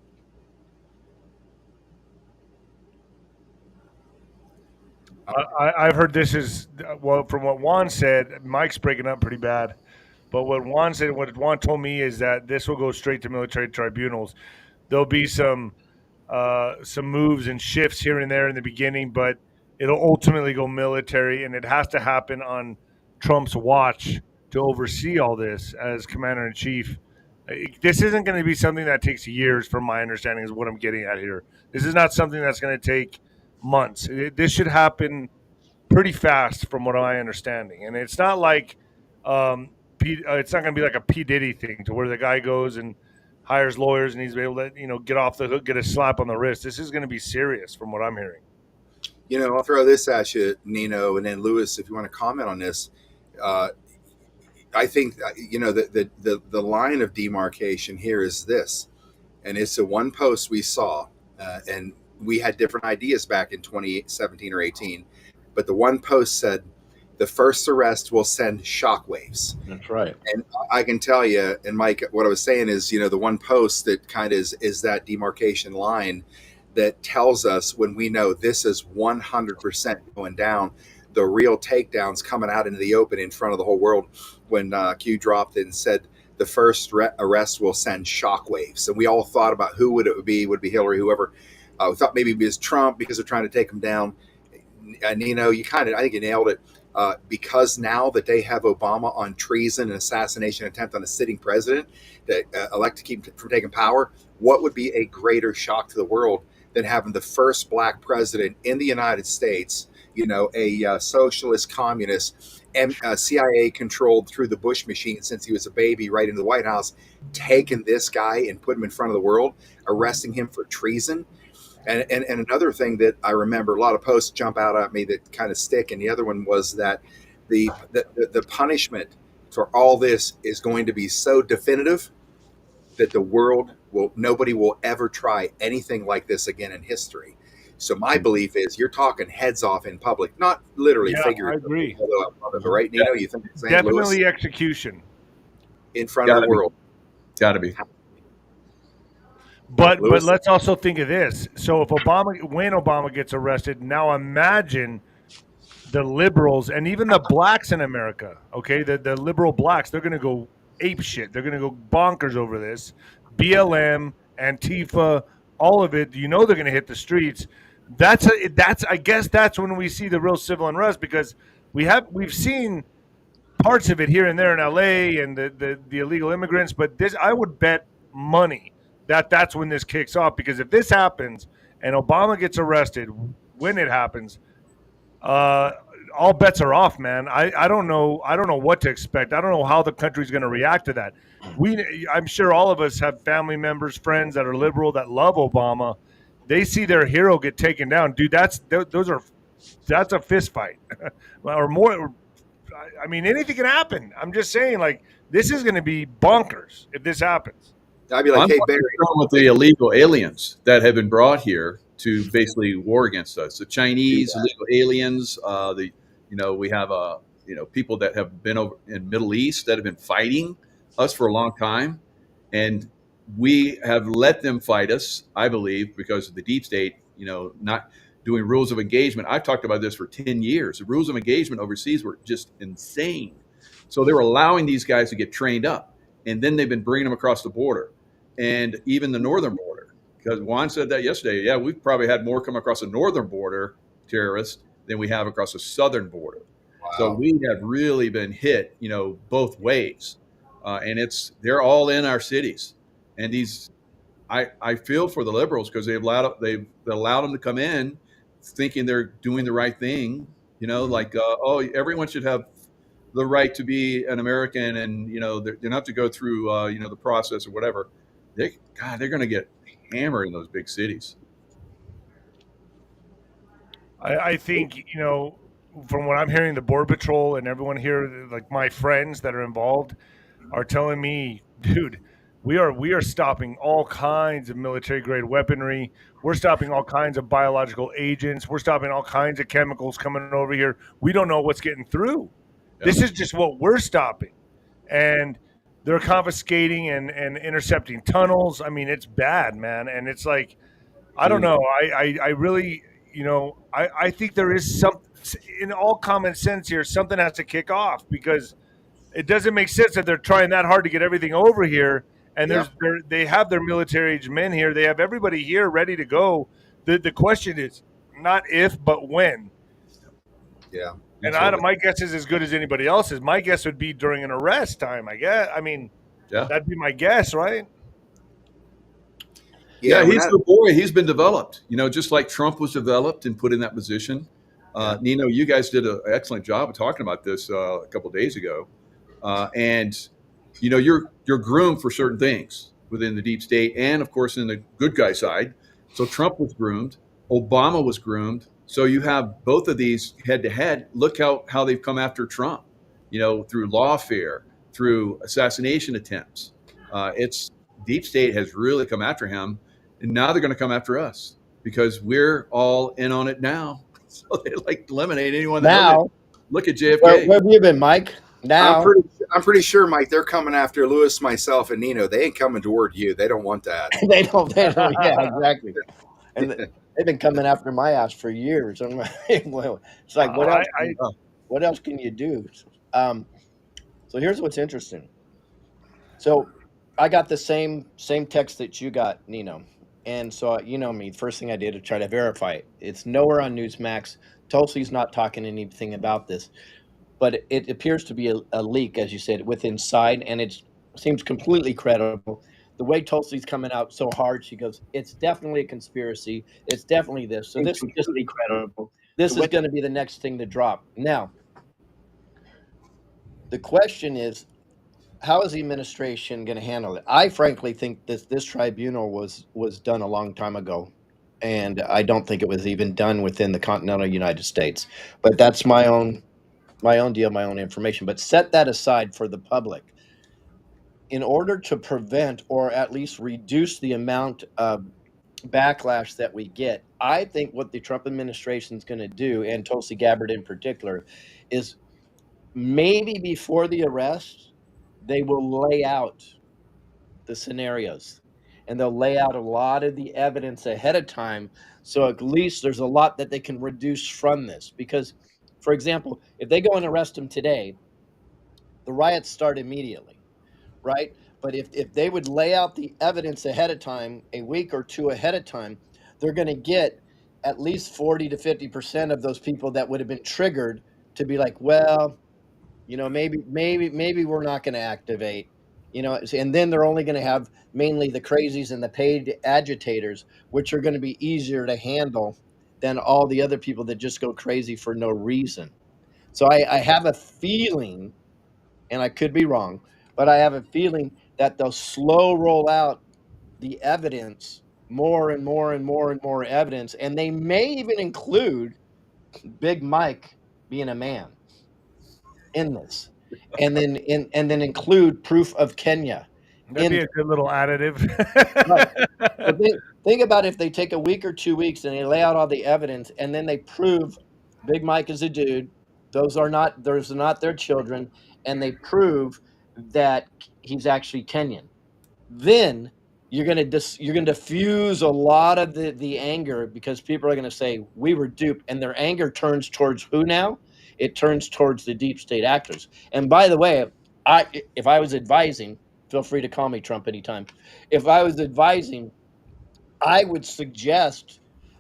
I've heard this is, well, from what Juan said, Mike's breaking up pretty bad. But what Juan said, what Juan told me is that this will go straight to military tribunals. There'll be some moves and shifts here and there in the beginning, but it'll ultimately go military, and it has to happen on Trump's watch to oversee all this as commander in chief. This isn't going to be something that takes years, from my understanding, is what I'm getting at here. This is not something that's going to take months. This should happen pretty fast, from what I understanding. And it's not like it's not going to be like a P Diddy thing, to where the guy goes and hires lawyers and he's able to get off the hook, get a slap on the wrist. This is going to be serious, from what I'm hearing. I'll throw this at you, Nino, and then Lewis, if you want to comment on this. I think the line of demarcation here is this, and it's the one post we saw, and we had different ideas back in 2017 or 18, but the one post said the first arrest will send shockwaves. That's right. And I can tell you, and Mike, what I was saying is, the one post that kind of is that demarcation line that tells us when we know this is 100% going down, the real takedowns coming out into the open in front of the whole world, when Q dropped it and said the first arrest will send shockwaves. And we all thought about who would it be? Would it be Hillary, whoever? We thought maybe it was Trump because they're trying to take him down. Nino, I think you nailed it. Because now that they have Obama on treason and assassination attempt on a sitting president that elect to keep from taking power, what would be a greater shock to the world than having the first black president in the United States, a socialist communist, and CIA controlled through the Bush machine since he was a baby, right into the White House, taking this guy and put him in front of the world, arresting him for treason. And another thing that I remember, a lot of posts jump out at me that kind of stick, and the other one was that the punishment for all this is going to be so definitive that nobody will ever try anything like this again in history. So my belief is you're talking heads off in public, not literally figuratively. I agree. Right, Nino? You think St. Definitely Louis execution. in front of the world? Got to be. But let's also think of this. So when Obama gets arrested, now imagine the liberals and even the blacks in America, okay? The liberal blacks, they're going to go ape shit. They're going to go bonkers over this. BLM, Antifa, all of it, they're going to hit the streets. I guess that's when we see the real civil unrest, because we've seen parts of it here and there in LA and the illegal immigrants, but I would bet money that's when this kicks off, because if this happens and Obama gets arrested when it happens, all bets are off, man. I don't know what to expect. I don't know how the country's going to react to that. I'm sure all of us have family members, friends that are liberal that love Obama. They see their hero get taken down, dude. That's a fist fight, or more. I mean, anything can happen. I'm just saying, like, this is going to be bonkers if this happens. I'd be like, hey, Barry, with the illegal aliens that have been brought here to basically war against us, the Chinese illegal aliens, we have people that have been over in Middle East that have been fighting us for a long time, and we have let them fight us, I believe, because of the deep state, not doing rules of engagement. I've talked about this for 10 years. The rules of engagement overseas were just insane. So they were allowing these guys to get trained up, and then they've been bringing them across the border, and even the northern border. Because Juan said that yesterday. Yeah, we've probably had more come across the northern border terrorists than we have across the southern border. Wow. So we have really been hit, both ways, and they're all in our cities. And I feel for the liberals, because they've allowed them to come in, thinking they're doing the right thing. Everyone should have the right to be an American, and they don't have to go through the process or whatever. They're going to get hammered in those big cities. I think, from what I'm hearing, the Border Patrol and everyone here, like my friends that are involved, are telling me, dude, we are stopping all kinds of military grade weaponry. We're stopping all kinds of biological agents. We're stopping all kinds of chemicals coming over here. We don't know what's getting through. Yeah. This is just what we're stopping. And they're confiscating and intercepting tunnels. I mean, it's bad, man. And it's like, I don't know. I really, I think there is some, in all common sense here, something has to kick off, because it doesn't make sense that they're trying that hard to get everything over here. And they have their military age men here. They have everybody here ready to go. The question is not if, but when. Yeah. And my guess is as good as anybody else's. My guess would be during an arrest time, I guess. I mean, that'd be my guess, right? Yeah, he's the boy. He's been developed, just like Trump was developed and put in that position. Nino, you guys did an excellent job of talking about this a couple of days ago. And you're groomed for certain things within the deep state, and of course in the good guy side. So Trump was groomed, Obama was groomed. So you have both of these head to head. Look how they've come after Trump, through lawfare, through assassination attempts. It's deep state has really come after him, and now they're going to come after us because we're all in on it now. So they like to eliminate anyone. Now, look at JFK. Where have you been, Mike? Now, I'm pretty sure, Mike, they're coming after Lewis, myself, and Nino. They ain't coming toward you. They don't want that. they don't. Yeah, exactly. And they've been coming after my ass for years. I'm like, well, it's like, what else can you do? So here's what's interesting. So I got the same text that you got, Nino. And so, me, first thing I did to try to verify it. It's nowhere on Newsmax. Tulsi's not talking anything about this. But it appears to be a leak, as you said, with Inside, and it seems completely credible. The way Tulsi's coming out so hard, she goes, it's definitely a conspiracy. It's definitely this. So this is just incredible. This is going to be the next thing to drop. Now, the question is, how is the administration going to handle it? I frankly think this tribunal was done a long time ago, and I don't think it was even done within the continental United States. But that's my own deal, my own information. But set that aside for the public. In order to prevent or at least reduce the amount of backlash that we get, I think what the Trump administration is going to do, and Tulsi Gabbard in particular, is maybe before the arrest, they will lay out the scenarios, and they'll lay out a lot of the evidence ahead of time. So at least there's a lot that they can reduce from this. Because, for example, if they go and arrest him today, the riots start immediately, right? But if they would lay out the evidence ahead of time, a week or two ahead of time, they're going to get at least 40 to 50% of those people that would have been triggered to be like, well, maybe we're not going to activate, and then they're only going to have mainly the crazies and the paid agitators, which are going to be easier to handle than all the other people that just go crazy for no reason. So I have a feeling, and I could be wrong, but I have a feeling that they'll slow roll out the evidence, more and more and more and more evidence, and they may even include Big Mike being a man in this, and then include proof of Kenya. That'd be a good little additive. Right. Think about if they take a week or 2 weeks and they lay out all the evidence, and then they prove Big Mike is a dude. Those are not their children, and they prove that he's actually Kenyan. Then you're going to diffuse a lot of the anger, because people are going to say we were duped, and their anger turns towards who now? It turns towards the deep state actors. And by the way, if I was advising, feel free to call me Trump anytime. If I was advising, I would suggest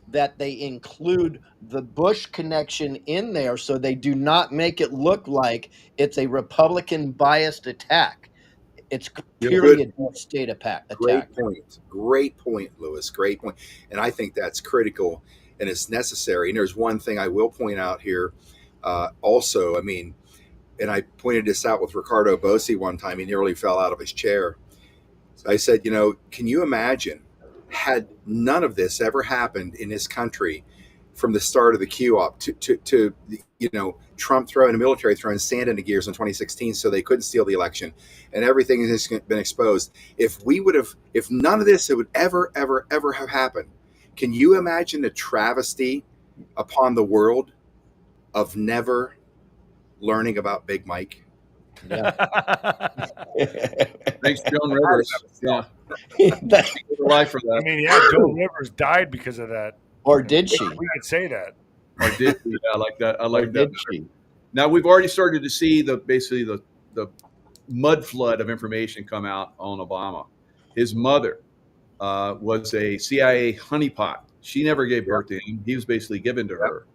that they include the Bush connection in there, so they do not make it look like it's a Republican biased attack. It's purely a deep state attack. Great point, Lewis. Great point. And I think that's critical, and it's necessary. And there's one thing I will point out here. Also, and I pointed this out with Ricardo Bossi one time. He nearly fell out of his chair. So I said, can you imagine, had none of this ever happened in this country, from the start of the queue up to Trump throwing a military throwing sand into gears in 2016 so they couldn't steal the election, and everything has been exposed. If none of this would ever have happened, can you imagine the travesty upon the world of never learning about Big Mike? Yeah. Thanks, Joan Rivers. Yeah, life for that. I mean, yeah, Joan Rivers died because of that. Or did she? We could say that. Or did she? I like that. I like Or that. did she? Now we've already started to see the mud flood of information come out on Obama. His mother was a CIA honeypot. She never gave birth to him. He was basically given to her.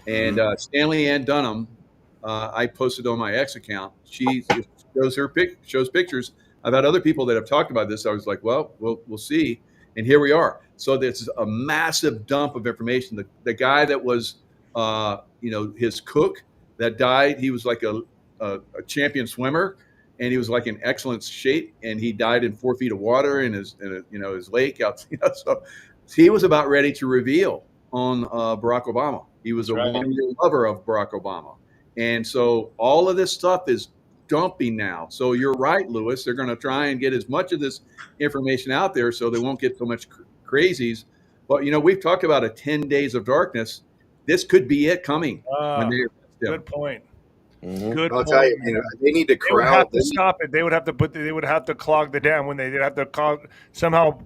And Stanley Ann Dunham, I posted on my X account. She shows pictures. I've had other people that have talked about this. I was like, well, we'll see. And here we are. So there's a massive dump of information. The guy that was, his cook that died, he was like a champion swimmer, and he was like in excellent shape, and he died in 4 feet of water in his lake out. So he was about ready to reveal on Barack Obama. He was a 1-year lover of Barack Obama, and so all of this stuff is dumping now. So you're right, Lewis. They're going to try and get as much of this information out there so they won't get so much crazies. But we've talked about a 10 days of darkness. This could be it coming. Good point. Mm-hmm. Good I'll point. tell you, they need to corral. They would have to stop it. They would have to clog the dam when they'd have to somehow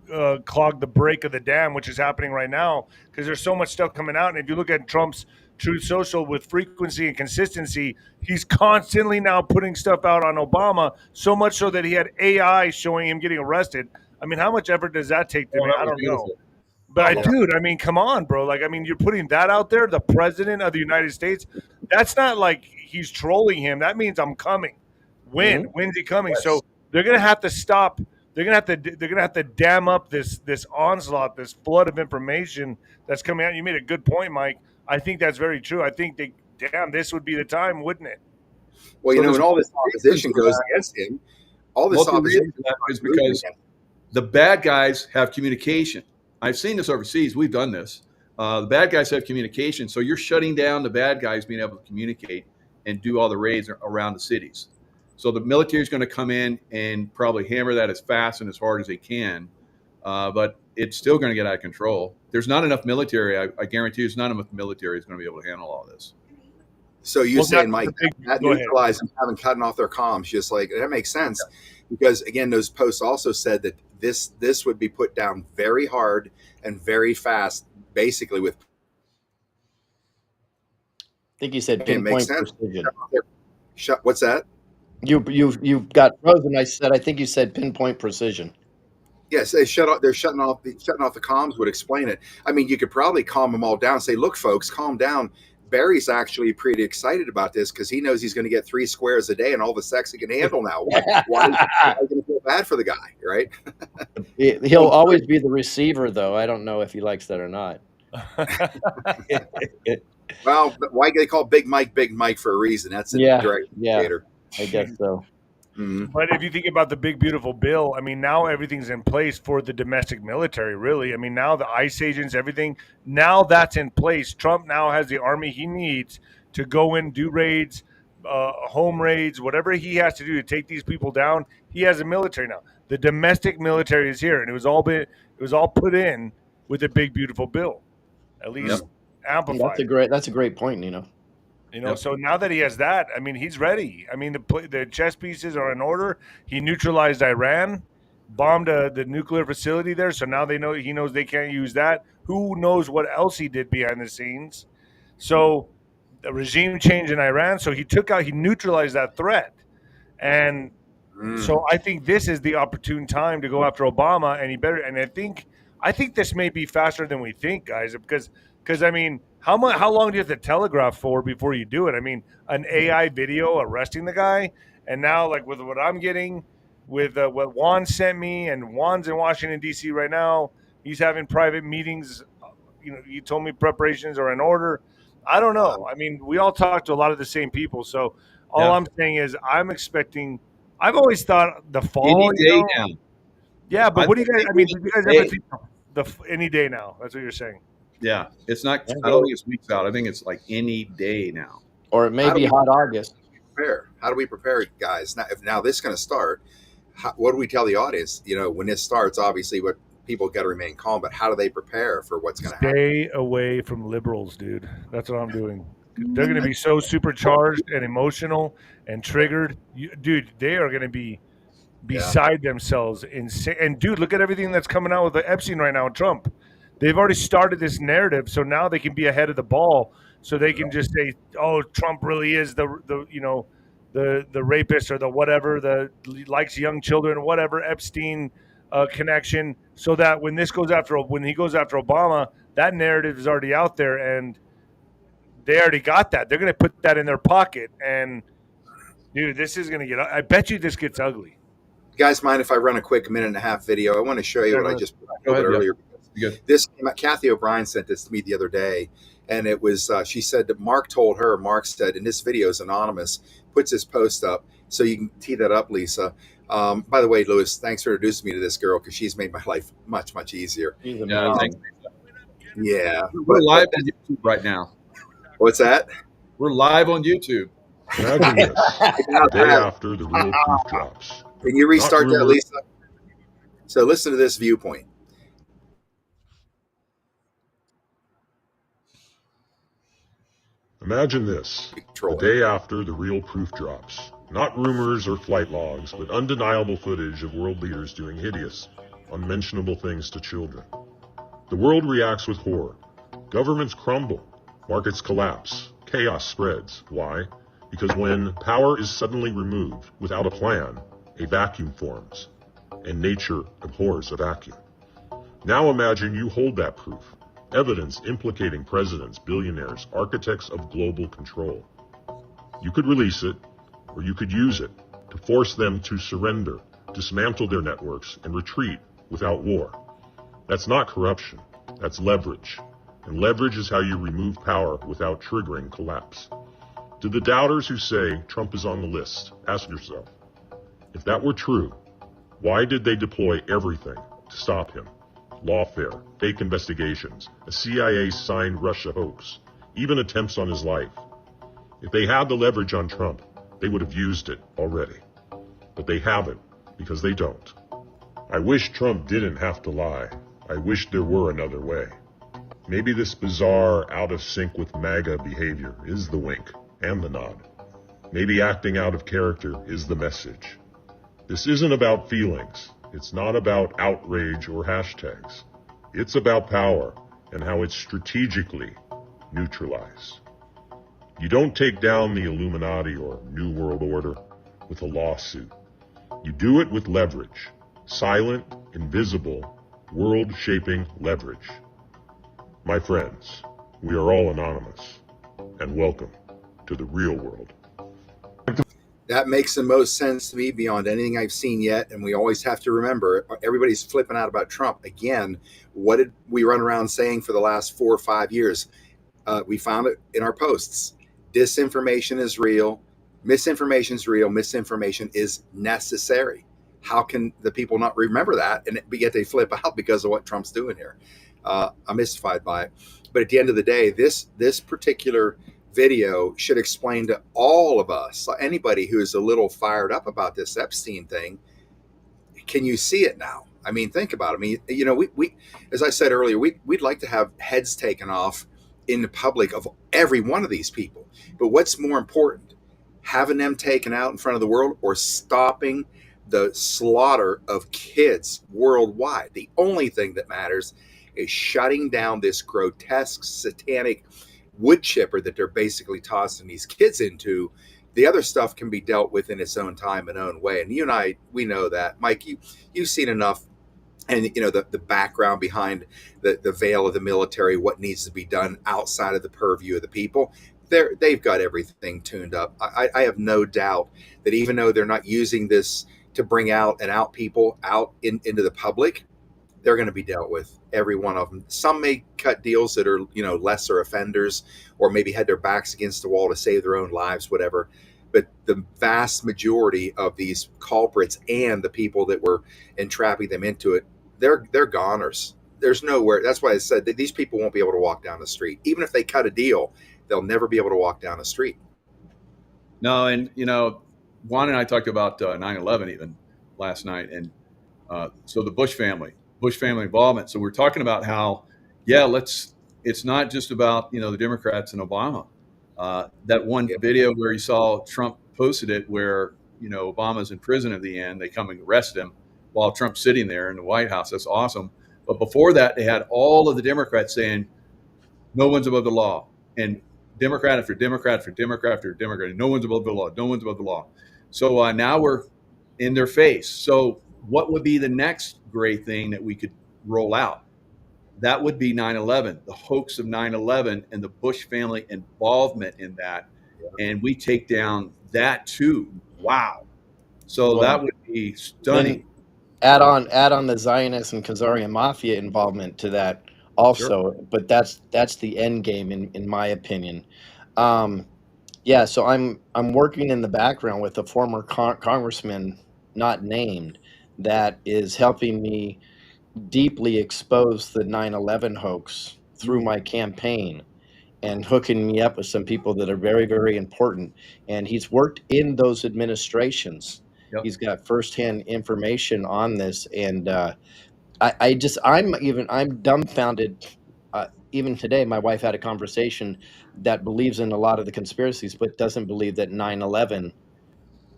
clog the break of the dam, which is happening right now because there's so much stuff coming out. And if you look at Trump's Truth Social with frequency and consistency, he's constantly now putting stuff out on Obama, so much so that he had AI showing him getting arrested. I mean, how much effort does that take? I don't know. But dude, I mean, come on, bro. Like, I mean, you're putting that out there, the president of the United States. That's not like he's trolling him. That means I'm coming. When's he coming? Yes. So they're gonna have to stop. They're gonna have to dam up this onslaught, this flood of information that's coming out. You made a good point, Mike. I think that's very true. I think this would be the time, wouldn't it? Well, when all this opposition goes against him, all this opposition is because the bad guys have communication. I've seen this overseas. We've done this. The bad guys have communication. So you're shutting down the bad guys being able to communicate and do all the raids around the cities. So the military is going to come in and probably hammer that as fast and as hard as they can. But it's still going to get out of control. There's not enough military. I guarantee there's not enough military is going to be able to handle all this. So you're saying, Mike, that neutralized them having cutting off their comms, just like that makes sense. Because again, those posts also said that this would be put down very hard and very fast, basically with. I think you said pinpoint precision. What's that? You got frozen. I think you said pinpoint precision. Yes, they're shutting off the comms would explain it. I mean, you could probably calm them all down. Say, look, folks, calm down. Barry's actually pretty excited about this because he knows he's going to get 3 squares a day and all the sex he can handle now. Why is he going to feel bad for the guy, right? He'll always be the receiver, though. I don't know if he likes that or not. Well, why they call Big Mike for a reason? That's a direct indicator. I guess so. Mm-hmm. But if you think about the big, beautiful bill, I mean, now everything's in place for the domestic military, really. I mean, now the ICE agents, everything, now that's in place. Trump now has the army he needs to go in, do raids, home raids, whatever he has to do to take these people down. He has a military now. The domestic military is here, and it was all put in with the big, beautiful bill, at least amplified. That's a great point, Nino. So now that he has that, I mean, he's ready. I mean, the chess pieces are in order. He neutralized Iran, bombed the nuclear facility there. So now he knows they can't use that. Who knows what else he did behind the scenes? So the regime change in Iran. So he neutralized that threat. And so I think this is the opportune time to go after Obama, and I think this may be faster than we think, guys, because I mean, how long do you have to telegraph for before you do it? I mean, an AI video arresting the guy, and now like with what I'm getting, with what Juan sent me, and Juan's in Washington D.C. right now. He's having private meetings. You told me preparations are in order. I don't know. I mean, we all talk to a lot of the same people. So all I'm saying is I'm expecting. I've always thought the fall. Any day now. Yeah, but what do you guys? I mean, do you guys ever think any day now? That's what you're saying. Yeah, it's not. Yeah. I don't think it's weeks out. I think it's like any day now. Or it may How do be we hot August. prepare? How do we prepare, guys? Now this is going to start. What do we tell the audience? You know, when this starts, obviously, what people got to remain calm. But how do they prepare for what's going to happen? Stay away from liberals, dude. That's what I'm doing. They're going to be so supercharged and emotional and triggered. Dude, they are going to be beside themselves. Insane. And, dude, look at everything that's coming out with the Epstein right now and Trump. They've already started this narrative, so now they can be ahead of the ball. So they can just say, oh, Trump really is the rapist or the whatever, the likes young children, whatever, Epstein connection, so that when he goes after Obama, that narrative is already out there and they already got that. They're going to put that in their pocket. And, dude, this is going to get – I bet you this gets ugly. You guys mind if I run a quick minute and a half video? I want to show you what I just put a little bit earlier. This Kathy O'Brien sent this to me the other day, and it was she said that Mark said, and this video is anonymous, puts his post up, so you can tee that up, Lisa. By the way, Lewis, thanks for introducing me to this girl because she's made my life much, much easier. Yeah, we're live on YouTube right now. What's that? We're live on YouTube. Imagine this, the day after the real proof drops. Can you restart that, Lisa? So listen to this viewpoint. Imagine this, the day after the real proof drops. Not rumors or flight logs, but undeniable footage of world leaders doing hideous, unmentionable things to children. The world reacts with horror. Governments crumble. Markets collapse. Chaos spreads. Why? Because when power is suddenly removed without a plan, a vacuum forms, and nature abhors a vacuum. Now imagine you hold that proof. Evidence implicating presidents, billionaires, architects of global control. You could release it, or you could use it to force them to surrender, dismantle their networks, and retreat without war. That's not corruption. That's leverage. And leverage is how you remove power without triggering collapse. To the doubters who say Trump is on the list, ask yourself, if that were true, why did they deploy everything to stop him? Lawfare, fake investigations, a CIA-signed Russia hoax, even attempts on his life. If they had the leverage on Trump, they would have used it already. But they haven't, because they don't. I wish Trump didn't have to lie. I wish there were another way. Maybe this bizarre, out of sync with MAGA behavior is the wink and the nod. Maybe acting out of character is the message. This isn't about feelings. It's not about outrage or hashtags. It's about power and how it's strategically neutralized. You don't take down the Illuminati or New World Order with a lawsuit. You do it with leverage. Silent, invisible, world-shaping leverage. My friends, we are all anonymous, and welcome to the real world. That makes the most sense to me beyond anything I've seen yet. And we always have to remember, everybody's flipping out about Trump. Again, what did we run around saying for the last 4 or 5 years? We found it in our posts. Disinformation is real. Misinformation is real. Misinformation is necessary. How can the people not remember that? And yet they flip out because of what Trump's doing here. I'm mystified by it. But at the end of the day, this particular video should explain to all of us, anybody who is a little fired up about this Epstein thing, can you see it now? I mean, think about it. I mean, you know, we as I said earlier, we'd like to have heads taken off in the public of every one of these people. But what's more important, having them taken out in front of the world or stopping the slaughter of kids worldwide? The only thing that matters is shutting down this grotesque, satanic wood chipper that they're basically tossing these kids into. The other stuff can be dealt with in its own time and own way. And you and I, we know that. Mike, you've seen enough, and you know the background behind the veil of the military, what needs to be done outside of the purview of the people. They've got everything tuned up. I have no doubt that even though they're not using this to bring out and out people out into the public, they're going to be dealt with, every one of them. Some may cut deals that are, you know, lesser offenders, or maybe had their backs against the wall to save their own lives, whatever. But the vast majority of these culprits and the people that were entrapping them into it, they're goners. there's nowhere. That's why I said that these people won't be able to walk down the street. Even if they cut a deal, they'll never be able to walk down the street. No, and Juan and I talked about 9/11 even last night, and so the Bush family involvement. So we're talking about how, it's not just about the Democrats and Obama. That one video where you saw Trump posted it, where Obama's in prison at the end, they come and arrest him while Trump's sitting there in the White House. That's awesome. But before that, they had all of the Democrats saying, "No one's above the law," and Democrat after Democrat after Democrat after Democrat. No one's above the law. No one's above the law. So now we're in their face. So what would be the next great thing that we could roll out? That would be 9/11, the hoax of 9/11 and the Bush family involvement in that. And we take down that too. Wow. So that would be stunning. Add on the Zionist and Khazarian mafia involvement to that also, but that's the end game in my opinion. So I'm working in the background with a former congressman not named that is helping me deeply expose the 9/11 hoax through my campaign and hooking me up with some people that are very, very important. And he's worked in those administrations. Yep. He's got firsthand information on this, and I'm dumbfounded. Even today, my wife had a conversation that believes in a lot of the conspiracies, but doesn't believe that 9/11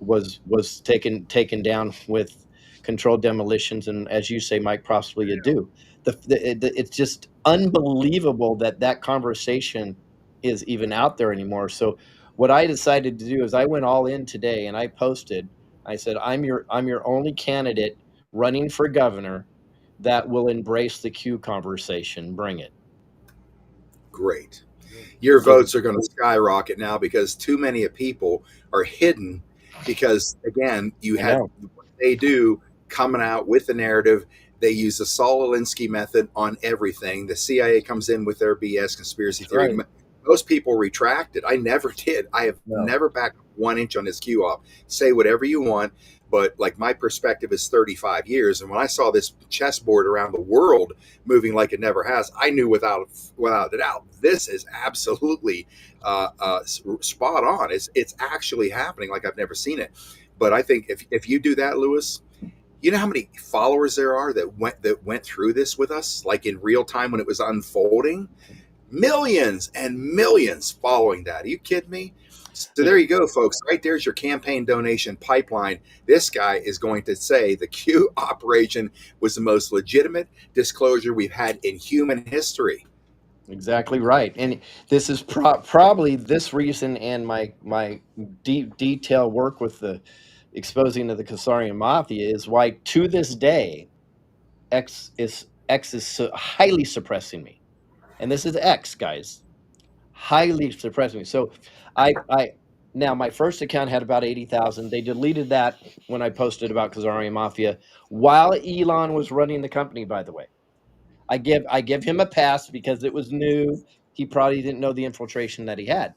was taken down with controlled demolitions, and as you say, Mike, possibly a do. It's just unbelievable that conversation is even out there anymore. So what I decided to do is I went all in today, and I posted. I said, I'm your only candidate running for governor that will embrace the Q conversation. Bring it. Great. Your votes are going to skyrocket now because too many people are hidden because, again, you have what they do coming out with the narrative. They use the Saul Alinsky method on everything. The CIA comes in with their BS conspiracy theory. Right. Most people retracted. I never did. I have never backed 1 inch on this Q op. Say whatever you want, but like my perspective is 35 years. And when I saw this chessboard around the world moving like it never has, I knew without a doubt, this is absolutely spot on. It's actually happening like I've never seen it. But I think if you do that, Lewis, you know how many followers there are that went through this with us, like in real time when it was unfolding? Millions and millions following that. Are you kidding me? So there you go, folks. Right there's your campaign donation pipeline. This guy is going to say the Q operation was the most legitimate disclosure we've had in human history. Exactly right. And this is probably this reason, and my deep detail work with the exposing of the Khazarian mafia is why to this day X is so highly suppressing me. And this is X, guys, highly suppressing me. So now my first account had about 80,000. They deleted that when I posted about Khazarian mafia while Elon was running the company, by the way. I give him a pass because it was new. He probably didn't know the infiltration that he had.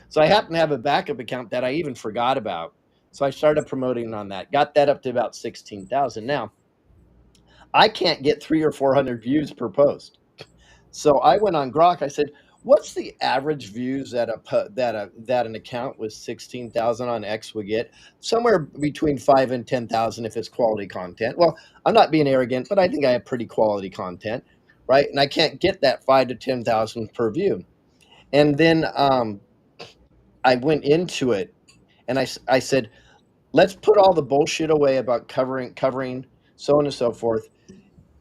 So I happen to have a backup account that I even forgot about. So I started promoting on that. Got that up to about 16,000. Now, I can't get 300 or 400 views per post. So I went on Grok. I said, "What's the average views that an account with 16,000 on X would get? Somewhere between 5 and 10,000 if it's quality content." Well, I'm not being arrogant, but I think I have pretty quality content, right? And I can't get that 5 to 10,000 per view. And then I went into it, and I said, "Let's put all the bullshit away about covering so on and so forth.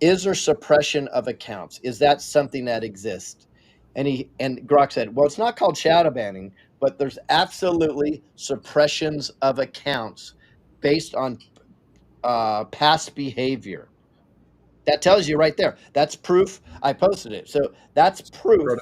Is there suppression of accounts? Is that something that exists?" And Grok said, "Well, it's not called shadow banning, but there's absolutely suppressions of accounts based on past behavior." That tells you right there. That's proof. I posted it. So that's proof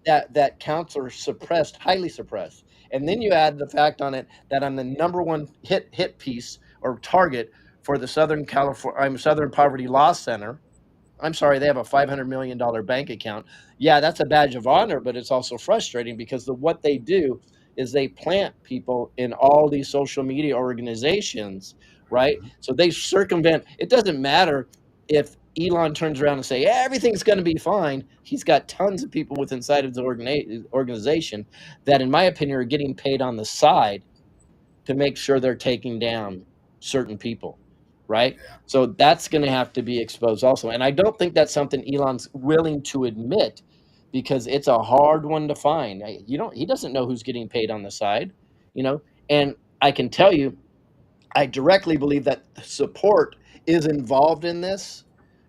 that accounts are suppressed, highly suppressed. And then you add the fact on it that I'm the number one hit piece or target for the Southern Poverty Law Center. I'm sorry, they have a $500 million bank account. Yeah, that's a badge of honor, but it's also frustrating because what they do is they plant people in all these social media organizations, right? So they circumvent. It doesn't matter if Elon turns around and say everything's going to be fine, he's got tons of people with inside of his organization that, in my opinion, are getting paid on the side to make sure they're taking down certain people, right? So that's going to have to be exposed also. And I don't think that's something Elon's willing to admit, because it's a hard one to find. He doesn't know who's getting paid on the side, and I can tell you, I directly believe that support is involved in this.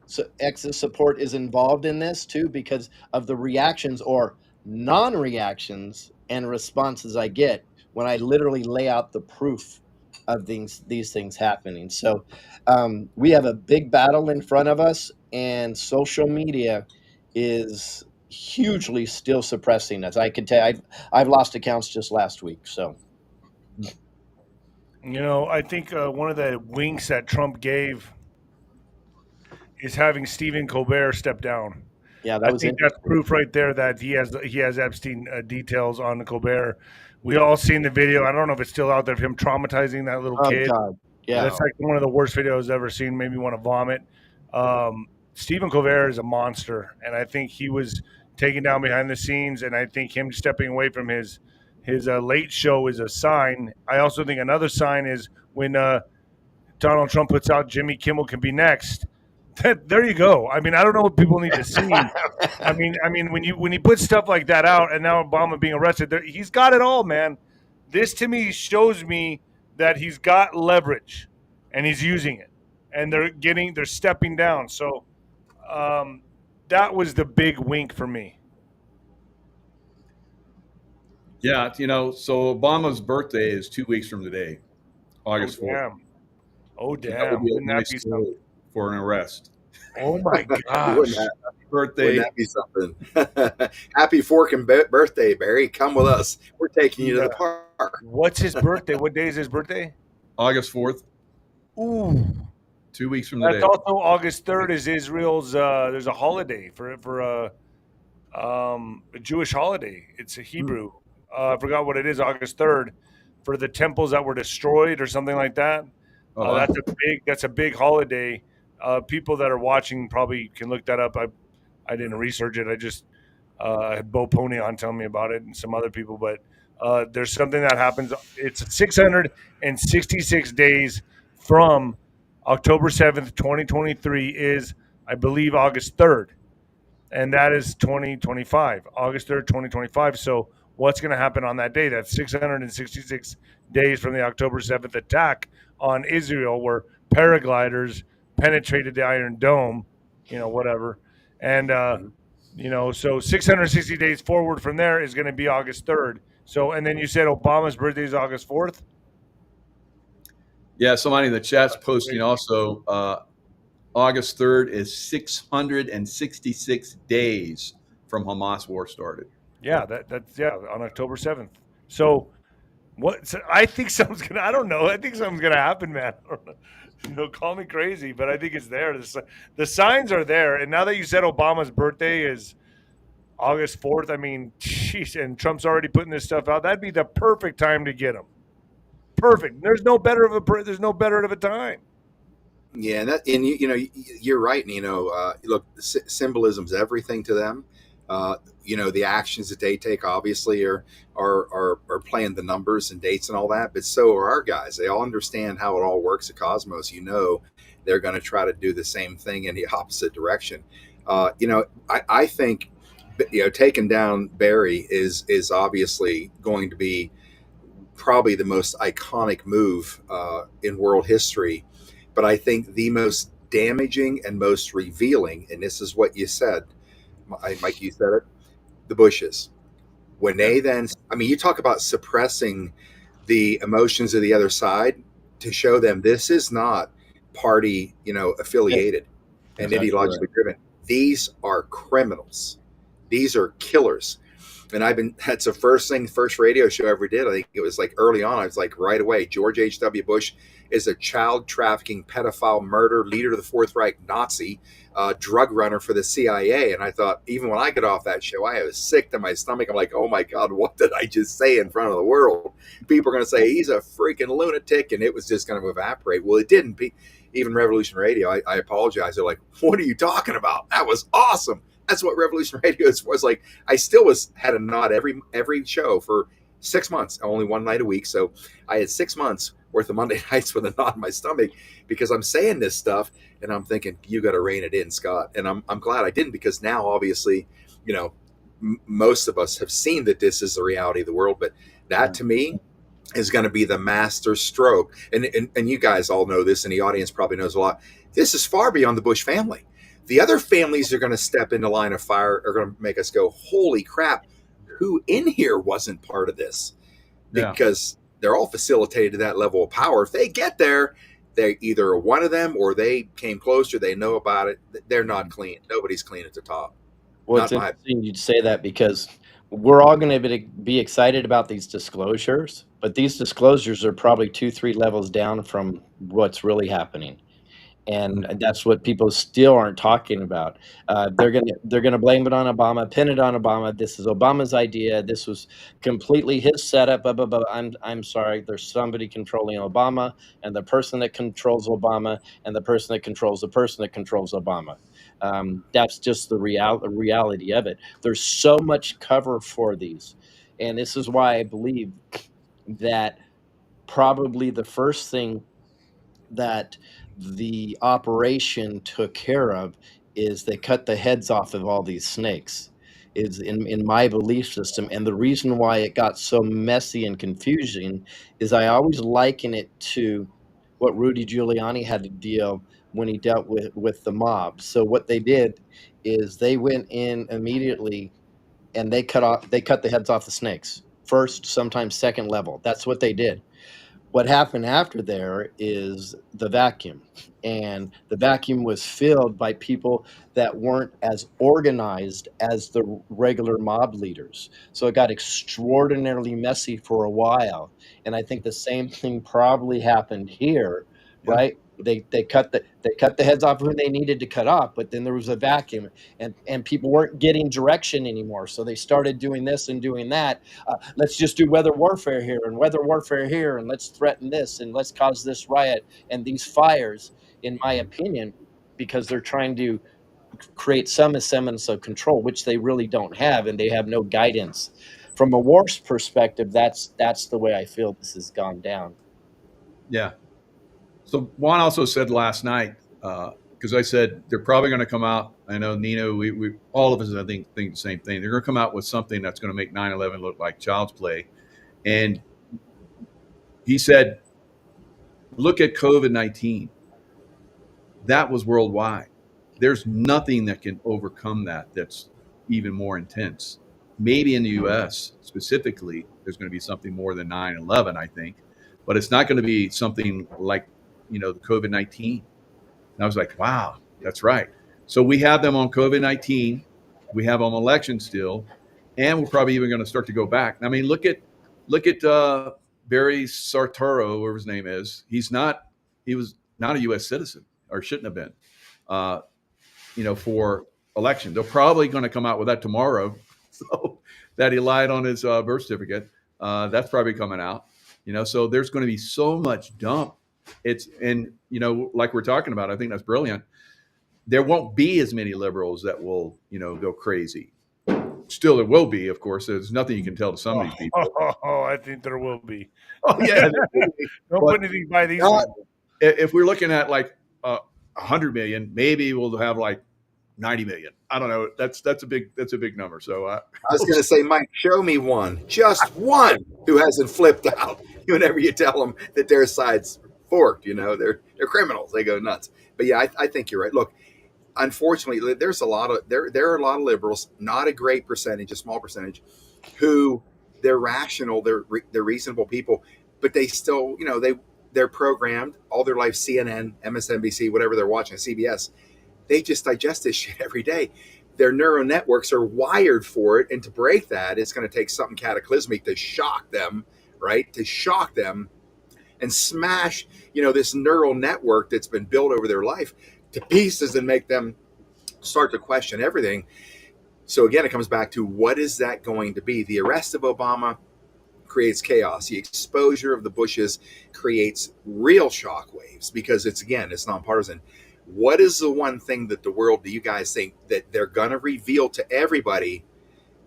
So X's support is involved in this too, because of the reactions or non-reactions and responses I get when I literally lay out the proof of these things happening. So we have a big battle in front of us, and social media is hugely still suppressing us. I can tell I've lost accounts just last week. So I think one of the winks that Trump gave is having Stephen Colbert step down. Yeah, that was I think that's proof right there that he has Epstein details on Colbert. We all seen the video. I don't know if it's still out there of him traumatizing that little kid. God. Yeah, that's like one of the worst videos I've ever seen. Made me want to vomit. Stephen Colbert is a monster, and I think he was taken down behind the scenes. And I think him stepping away from his late show is a sign. I also think another sign is when Donald Trump puts out Jimmy Kimmel Can Be Next. There you go. I mean, I don't know what people need to see. I mean, when you put stuff like that out, and now Obama being arrested, he's got it all, man. This to me shows me that he's got leverage, and he's using it, and they're stepping down. So that was the big wink for me. Yeah, so Obama's birthday is 2 weeks from today, August 4th. Oh, damn. That would be a nice day for an arrest. Oh, my gosh. Birthday. Wouldn't that be something? Happy forking birthday, Barry. Come with us. We're taking you to the park. What's his birthday? What day is his birthday? August 4th. Ooh. 2 weeks from today. That's also August 3rd is Israel's, there's a holiday for a Jewish holiday. It's a Hebrew. I forgot what it is, August 3rd, for the temples that were destroyed or something like that. That's a big holiday. People that are watching probably can look that up. I didn't research it. I just had Bo Pony on telling me about it and some other people. But there's something that happens. It's 666 days from October 7th, 2023 is, I believe, August 3rd. And that is 2025, August 3rd, 2025. So what's going to happen on that day? That's 666 days from the October 7th attack on Israel, where paragliders penetrated the Iron Dome, whatever. And, so 660 days forward from there is going to be August 3rd. So, and then you said Obama's birthday is August 4th? Yeah, somebody in the chat's posting also, August 3rd is 666 days from Hamas war started. Yeah, that's on October 7th. So I think something's going to, I don't know. I think something's going to happen, man. Call me crazy, but I think it's there. The signs are there. And now that you said Obama's birthday is August 4th, I mean, geez, and Trump's already putting this stuff out, that'd be the perfect time to get him. Perfect. There's no better of a time. Yeah, and you're right. Look, symbolism's everything to them. The actions that they take obviously are playing the numbers and dates and all that, but so are our guys. They all understand how it all works at Cosmos. They're going to try to do the same thing in the opposite direction. I think taking down Barry is obviously going to be probably the most iconic move in world history. But I think the most damaging and most revealing, and this is what you said, Mike, you said it, the Bushes. When they then, you talk about suppressing the emotions of the other side to show them this is not party, affiliated and ideologically driven. These are criminals. These are killers. And that's the first radio show I ever did. I think it was like early on. I was like right away, George H.W. Bush is a child trafficking, pedophile, murder, leader of the Fourth Reich, Nazi. drug runner for the CIA. And I thought, even when I got off that show, I was sick to my stomach. I'm like, oh my God, what did I just say in front of the world? People are going to say he's a freaking lunatic, and it was just going to evaporate. Well, it didn't. Even Revolution Radio, I apologize. They're like, what are you talking about? That was awesome. That's what Revolution Radio was like. I still had a nod every show for 6 months, only one night a week. So I had 6 months worth of Monday nights with a knot in my stomach because I'm saying this stuff and I'm thinking, you got to rein it in, Scott. And I'm glad I didn't, because now obviously, most of us have seen that this is the reality of the world. But that to me is going to be the master stroke. And you guys all know this, and the audience probably knows a lot. This is far beyond the Bush family. The other families are going to step into line of fire, are going to make us go, holy crap, who in here wasn't part of this? Because they're all facilitated to that level of power. If they get there, they either one of them or they came closer, they know about it. They're not clean. Nobody's clean at the top. Well, it's interesting you'd say that, because we're all going to be excited about these disclosures, but these disclosures are probably 2-3 levels down from what's really happening. And that's what people still aren't talking about. They're gonna blame it on Obama, pin it on Obama. This is Obama's idea. This was completely his setup. Blah, blah, blah. I'm sorry. There's somebody controlling Obama, and the person that controls Obama, and the person that controls the person that controls Obama. That's just the reality of it. There's so much cover for these, and this is why I believe that probably the first thing that the operation took care of is they cut the heads off of all these snakes, is in my belief system. And the reason why it got so messy and confusing is I always liken it to what Rudy Giuliani had to deal when he dealt with the mob. So what they did is they went in immediately and they cut the heads off the snakes, first, sometimes second level. That's what they did. What happened after there is the vacuum, and the vacuum was filled by people that weren't as organized as the regular mob leaders. So it got extraordinarily messy for a while. And I think the same thing probably happened here, right? They cut the heads off who they needed to cut off, but then there was a vacuum, and people weren't getting direction anymore. So they started doing this and doing that. Let's just do weather warfare here and weather warfare here, and let's threaten this and let's cause this riot and these fires, in my opinion, because they're trying to create some semblance of control, which they really don't have, and they have no guidance. From a war's perspective, that's the way I feel this has gone down. Yeah. So Juan also said last night, because I said they're probably going to come out. I know Nino, we all of us, I think the same thing. They're going to come out with something that's going to make 9/11 look like child's play. And he said, look at COVID-19. That was worldwide. There's nothing that can overcome that that's even more intense. Maybe in the U.S. specifically, there's going to be something more than 9/11, I think. But it's not going to be something like, the COVID-19. And I was like, wow, that's right. So we have them on COVID-19. We have them on election still. And we're probably even going to start to go back. I mean, look at Barry Sartoro, whatever his name is. He was not a U.S. citizen, or shouldn't have been, for election. They're probably going to come out with that tomorrow. So that he lied on his birth certificate. That's probably coming out. So there's going to be so much dump. Like we're talking about, I think that's brilliant. There won't be as many liberals that will, go crazy. Still, there will be, of course. There's nothing you can tell to some of these people. Oh, I think there will be. Oh, yeah. Don't put anything by these. If we're looking at like 100 million, maybe we'll have like 90 million. I don't know. That's a big number. So I was going to say, Mike, show me one, just one, who hasn't flipped out. Whenever you tell them that their side's forked, they're criminals. They go nuts. But yeah, I think you're right. Look, unfortunately, there's there are a lot of liberals, not a great percentage, a small percentage, who they're rational, they're reasonable people, but they still, they're programmed all their life. CNN, MSNBC, whatever they're watching, CBS. They just digest this shit every day. Their neural networks are wired for it. And to break that, it's going to take something cataclysmic to shock them, right? To shock them and smash, this neural network that's been built over their life to pieces and make them start to question everything. So again, it comes back to what is that going to be? The arrest of Obama creates chaos. The exposure of the Bushes creates real shockwaves because it's nonpartisan. What is the one thing that the world, do you guys think that they're going to reveal to everybody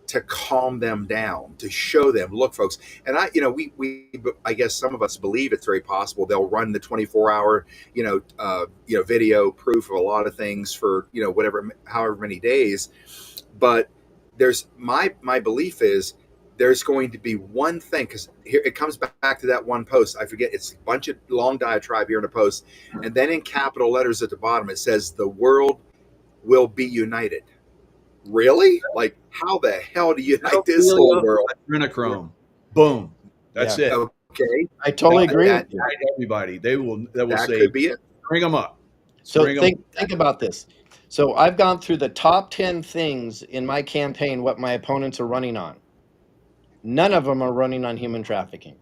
to calm them down, to show them, look, folks? And I guess some of us believe it's very possible they'll run the 24-hour, video proof of a lot of things for, however many days. But there's my belief is there's going to be one thing, because here it comes back to that one post. I forget, it's a bunch of long diatribe here in a post. And then in capital letters at the bottom, it says the world will be united. Really? Like, how the hell do you unite this whole world? Adrenochrome. Boom. That's it. Okay. I totally agree. Everybody. They will That say, could be it. bring them up. So think about this. So I've gone through the top 10 things in my campaign, what my opponents are running on. None of them are running on human trafficking,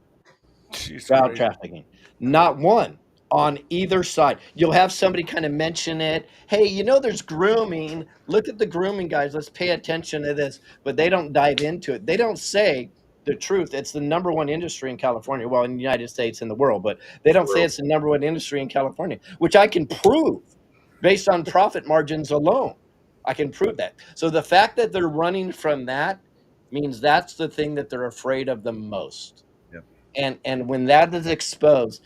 child trafficking. Not one on either side. You'll have somebody kind of mention it. Hey, there's grooming. Look at the grooming, guys. Let's pay attention to this. But they don't dive into it. They don't say the truth. It's the number one industry in California. Well, in the United States and the world. But they don't say it's the number one industry in California, which I can prove based on profit margins alone. I can prove that. So the fact that they're running from that means that's the thing that they're afraid of the most. Yep. And when that is exposed,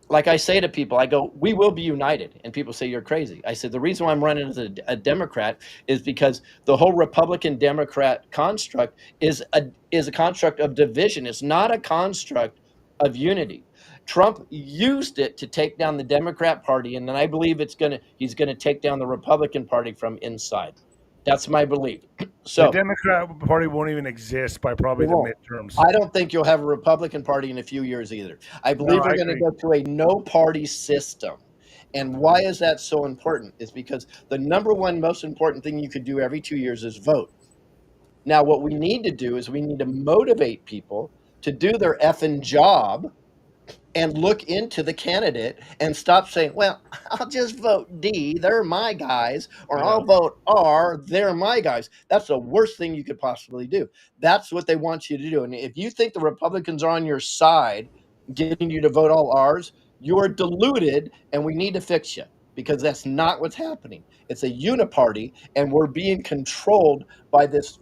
like I say to people, I go, we will be united. And people say, you're crazy. I said, the reason why I'm running as a Democrat is because the whole Republican-Democrat construct is a construct of division. It's not a construct of unity. Trump used it to take down the Democrat Party, and then I believe he's gonna take down the Republican Party from inside. That's my belief. So the Democrat Party won't even exist by probably the midterms. I don't think you'll have a Republican Party in a few years either. I believe we're going to go to a no-party system. And why is that so important? Is because the number one most important thing you could do every 2 years is vote. Now, what we need to do is we need to motivate people to do their effing job and look into the candidate and stop saying, well, I'll just vote D, they're my guys, or I'll vote R, they're my guys. That's the worst thing you could possibly do. That's what they want you to do. And if you think the Republicans are on your side, getting you to vote all R's, you are deluded, and we need to fix you, because that's not what's happening. It's a uniparty, and we're being controlled by this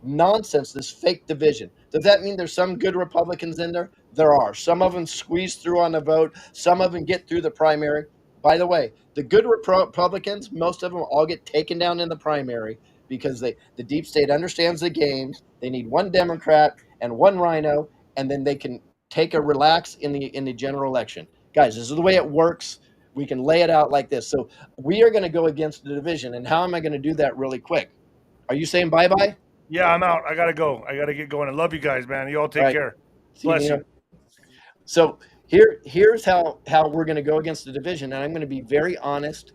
nonsense, this fake division. Does that mean there's some good Republicans in there? There are. Some of them squeeze through on the vote. Some of them get through the primary. By the way, the good Republicans, most of them all get taken down in the primary because the deep state understands the games. They need one Democrat and one rhino, and then they can take a relax in the general election. Guys, this is the way it works. We can lay it out like this. So we are going to go against the division. And how am I going to do that really quick? Are you saying bye-bye? Yeah, I'm out. I got to go. I got to get going. I love you guys, man. You all take care. Bless you. So here's how we're going to go against the division. And I'm going to be very honest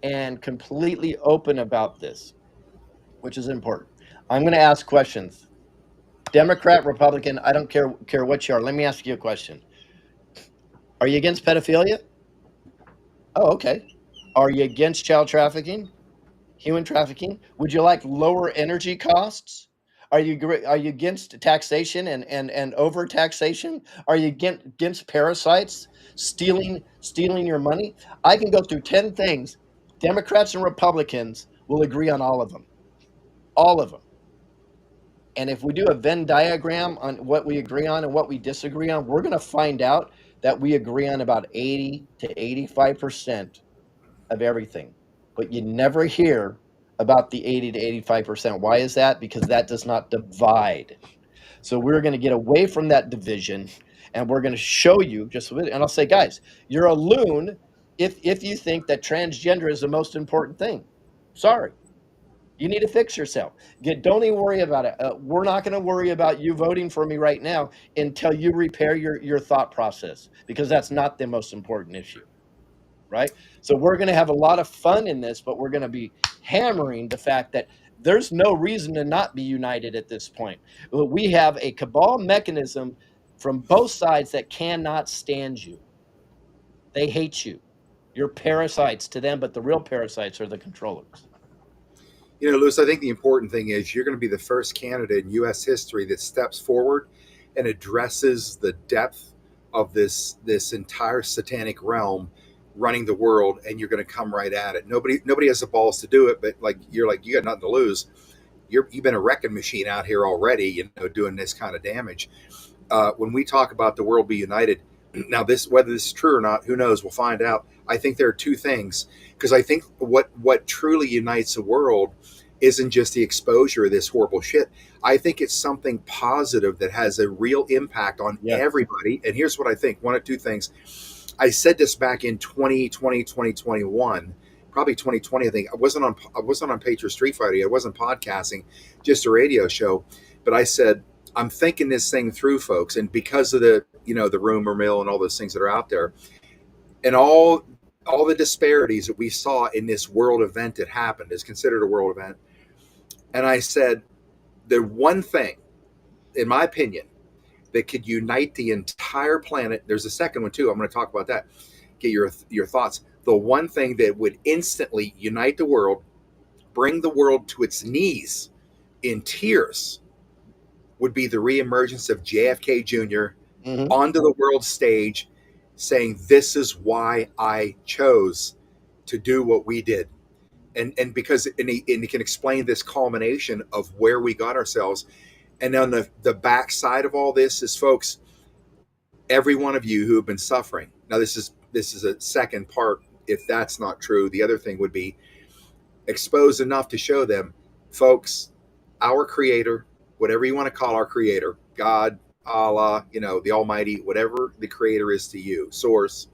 and completely open about this, which is important. I'm going to ask questions. Democrat, Republican, I don't care what you are. Let me ask you a question. Are you against pedophilia? Oh, okay. Are you against child trafficking? Human trafficking? Would you like lower energy costs? Are you against taxation and over taxation? Are you against parasites stealing your money? I can go through 10 things. Democrats and Republicans will agree on all of them. All of them. And if we do a Venn diagram on what we agree on and what we disagree on, we're going to find out that we agree on about 80 to 85% of everything. But you never hear about the 80 to 85%. Why is that? Because that does not divide. So we're going to get away from that division, and we're going to show you and I'll say, guys, you're a loon if you think that transgender is the most important thing. Sorry. You need to fix yourself. Don't even worry about it. We're not going to worry about you voting for me right now until you repair your thought process, because that's not the most important issue. Right? So we're going to have a lot of fun in this, but we're going to be hammering the fact that there's no reason to not be united at this point. We have a cabal mechanism from both sides that cannot stand you. They hate you. You're parasites to them, but the real parasites are the controllers. You know, Lewis, I think the important thing is you're going to be the first candidate in U.S. history that steps forward and addresses the depth of this entire satanic realm running the world, and you're going to come right at it. Nobody has the balls to do it, but you got nothing to lose. You've been a wrecking machine out here already, you know, doing this kind of damage. When we talk about the world be united, now whether this is true or not, who knows? We'll find out. I think there are two things, because I think what truly unites the world isn't just the exposure of this horrible shit. I think it's something positive that has a real impact on everybody. And here's what I think: one of two things. I said this back in 2020, 2021, probably 2020. I think I wasn't on Patriot Street Fighter. I wasn't podcasting, just a radio show. But I said, I'm thinking this thing through, folks, and because of the rumor mill and all those things that are out there, and all the disparities that we saw in this world event that happened is considered a world event. And I said, the one thing, in my opinion, that could unite the entire planet. There's a second one too. I'm going to talk about that. Get your thoughts. The one thing that would instantly unite the world, bring the world to its knees in tears, would be the reemergence of JFK Jr. Onto the world stage, saying, "This is why I chose to do what we did," and because he can explain this culmination of where we got ourselves. And on the backside of all this is, folks, every one of you who have been suffering. Now, this is a second part. If that's not true, the other thing would be exposed enough to show them, folks, our Creator, whatever you want to call our Creator, God, Allah, the Almighty, whatever the Creator is to you, Source,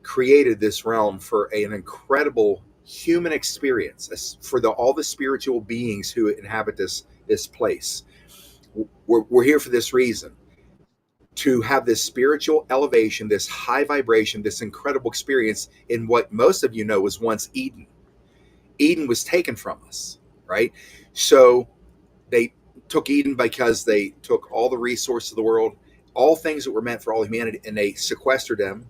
created this realm for an incredible human experience, for all the spiritual beings who inhabit this place. We're here for this reason, to have this spiritual elevation, this high vibration, this incredible experience in what most of you know was once Eden. Eden was taken from us, right? So they took Eden because they took all the resources of the world, all things that were meant for all humanity, and they sequestered them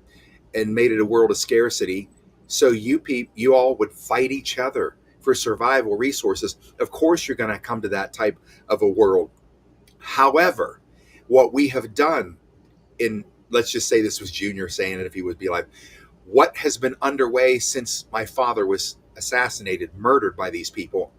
and made it a world of scarcity. So you all would fight each other for survival resources. Of course, you're going to come to that type of a world. However, what we have done let's just say this was Junior saying it if he would be alive, what has been underway since my father was assassinated, murdered by these people,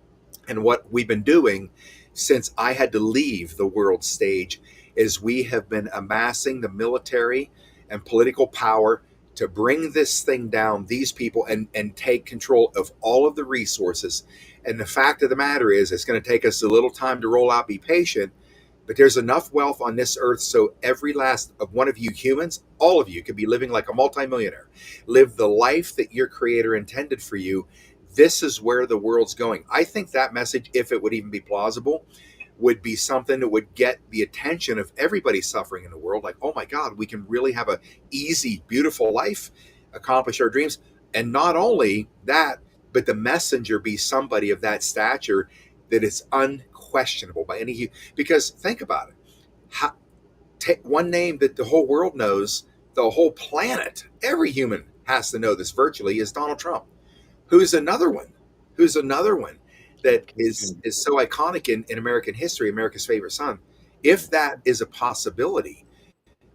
and what we've been doing since I had to leave the world stage is we have been amassing the military and political power to bring this thing down, these people, and take control of all of the resources. And the fact of the matter is, it's going to take us a little time to roll out. Be patient, but there's enough wealth on this earth so every last of one of you humans, all of you, could be living like a multimillionaire. Live the life that your Creator intended for you. This is where the world's going. I think that message, if it would even be plausible, would be something that would get the attention of everybody suffering in the world. Like, oh my God, we can really have a easy, beautiful life, accomplish our dreams. And not only that, but the messenger be somebody of that stature that is unquestionable by any. Because think about it. Take one name that the whole world knows, the whole planet, every human has to know this virtually, is Donald Trump. Who's another one that is so iconic in American history, America's favorite son. If that is a possibility,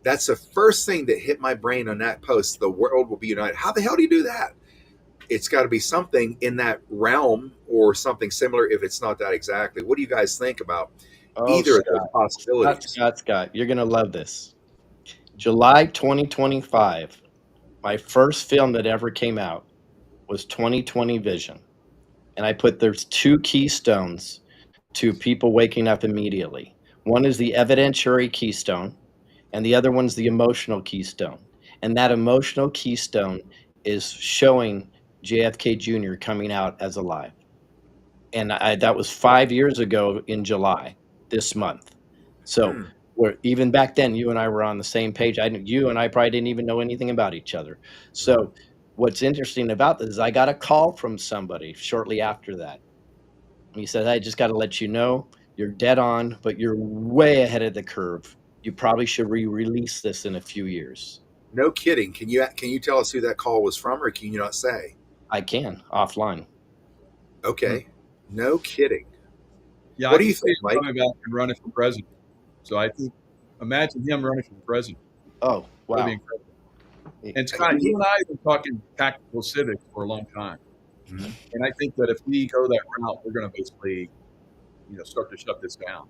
that's the first thing that hit my brain on that post. The world will be united. How the hell do you do that? It's got to be something in that realm or something similar, if it's not that exactly. What do you guys think about either of those possibilities? Scott, you're going to love this. July 2025, my first film that ever came out was 2020 Vision. And I put there's two keystones to people waking up immediately. One is the evidentiary keystone, and the other one's the emotional keystone. And that emotional keystone is showing JFK Jr. coming out as alive. And that was 5 years ago in July, this month. So even back then, you and I were on the same page. You and I probably didn't even know anything about each other. So what's interesting about this is I got a call from somebody shortly after that. He said, I just got to let you know, you're dead on, but you're way ahead of the curve. You probably should re-release this in a few years. No kidding. Can you tell us who that call was from, or can you not say? I can, offline. Okay. No kidding. Yeah, What I do can you see think, him Mike? coming back and running for president. So I think, imagine him running for president. Oh, That would wow. be incredible. And Scott, you and I have been talking tactical civics for a long time. Mhm. And I think that if we go that route, we're going to basically, start to shut this down.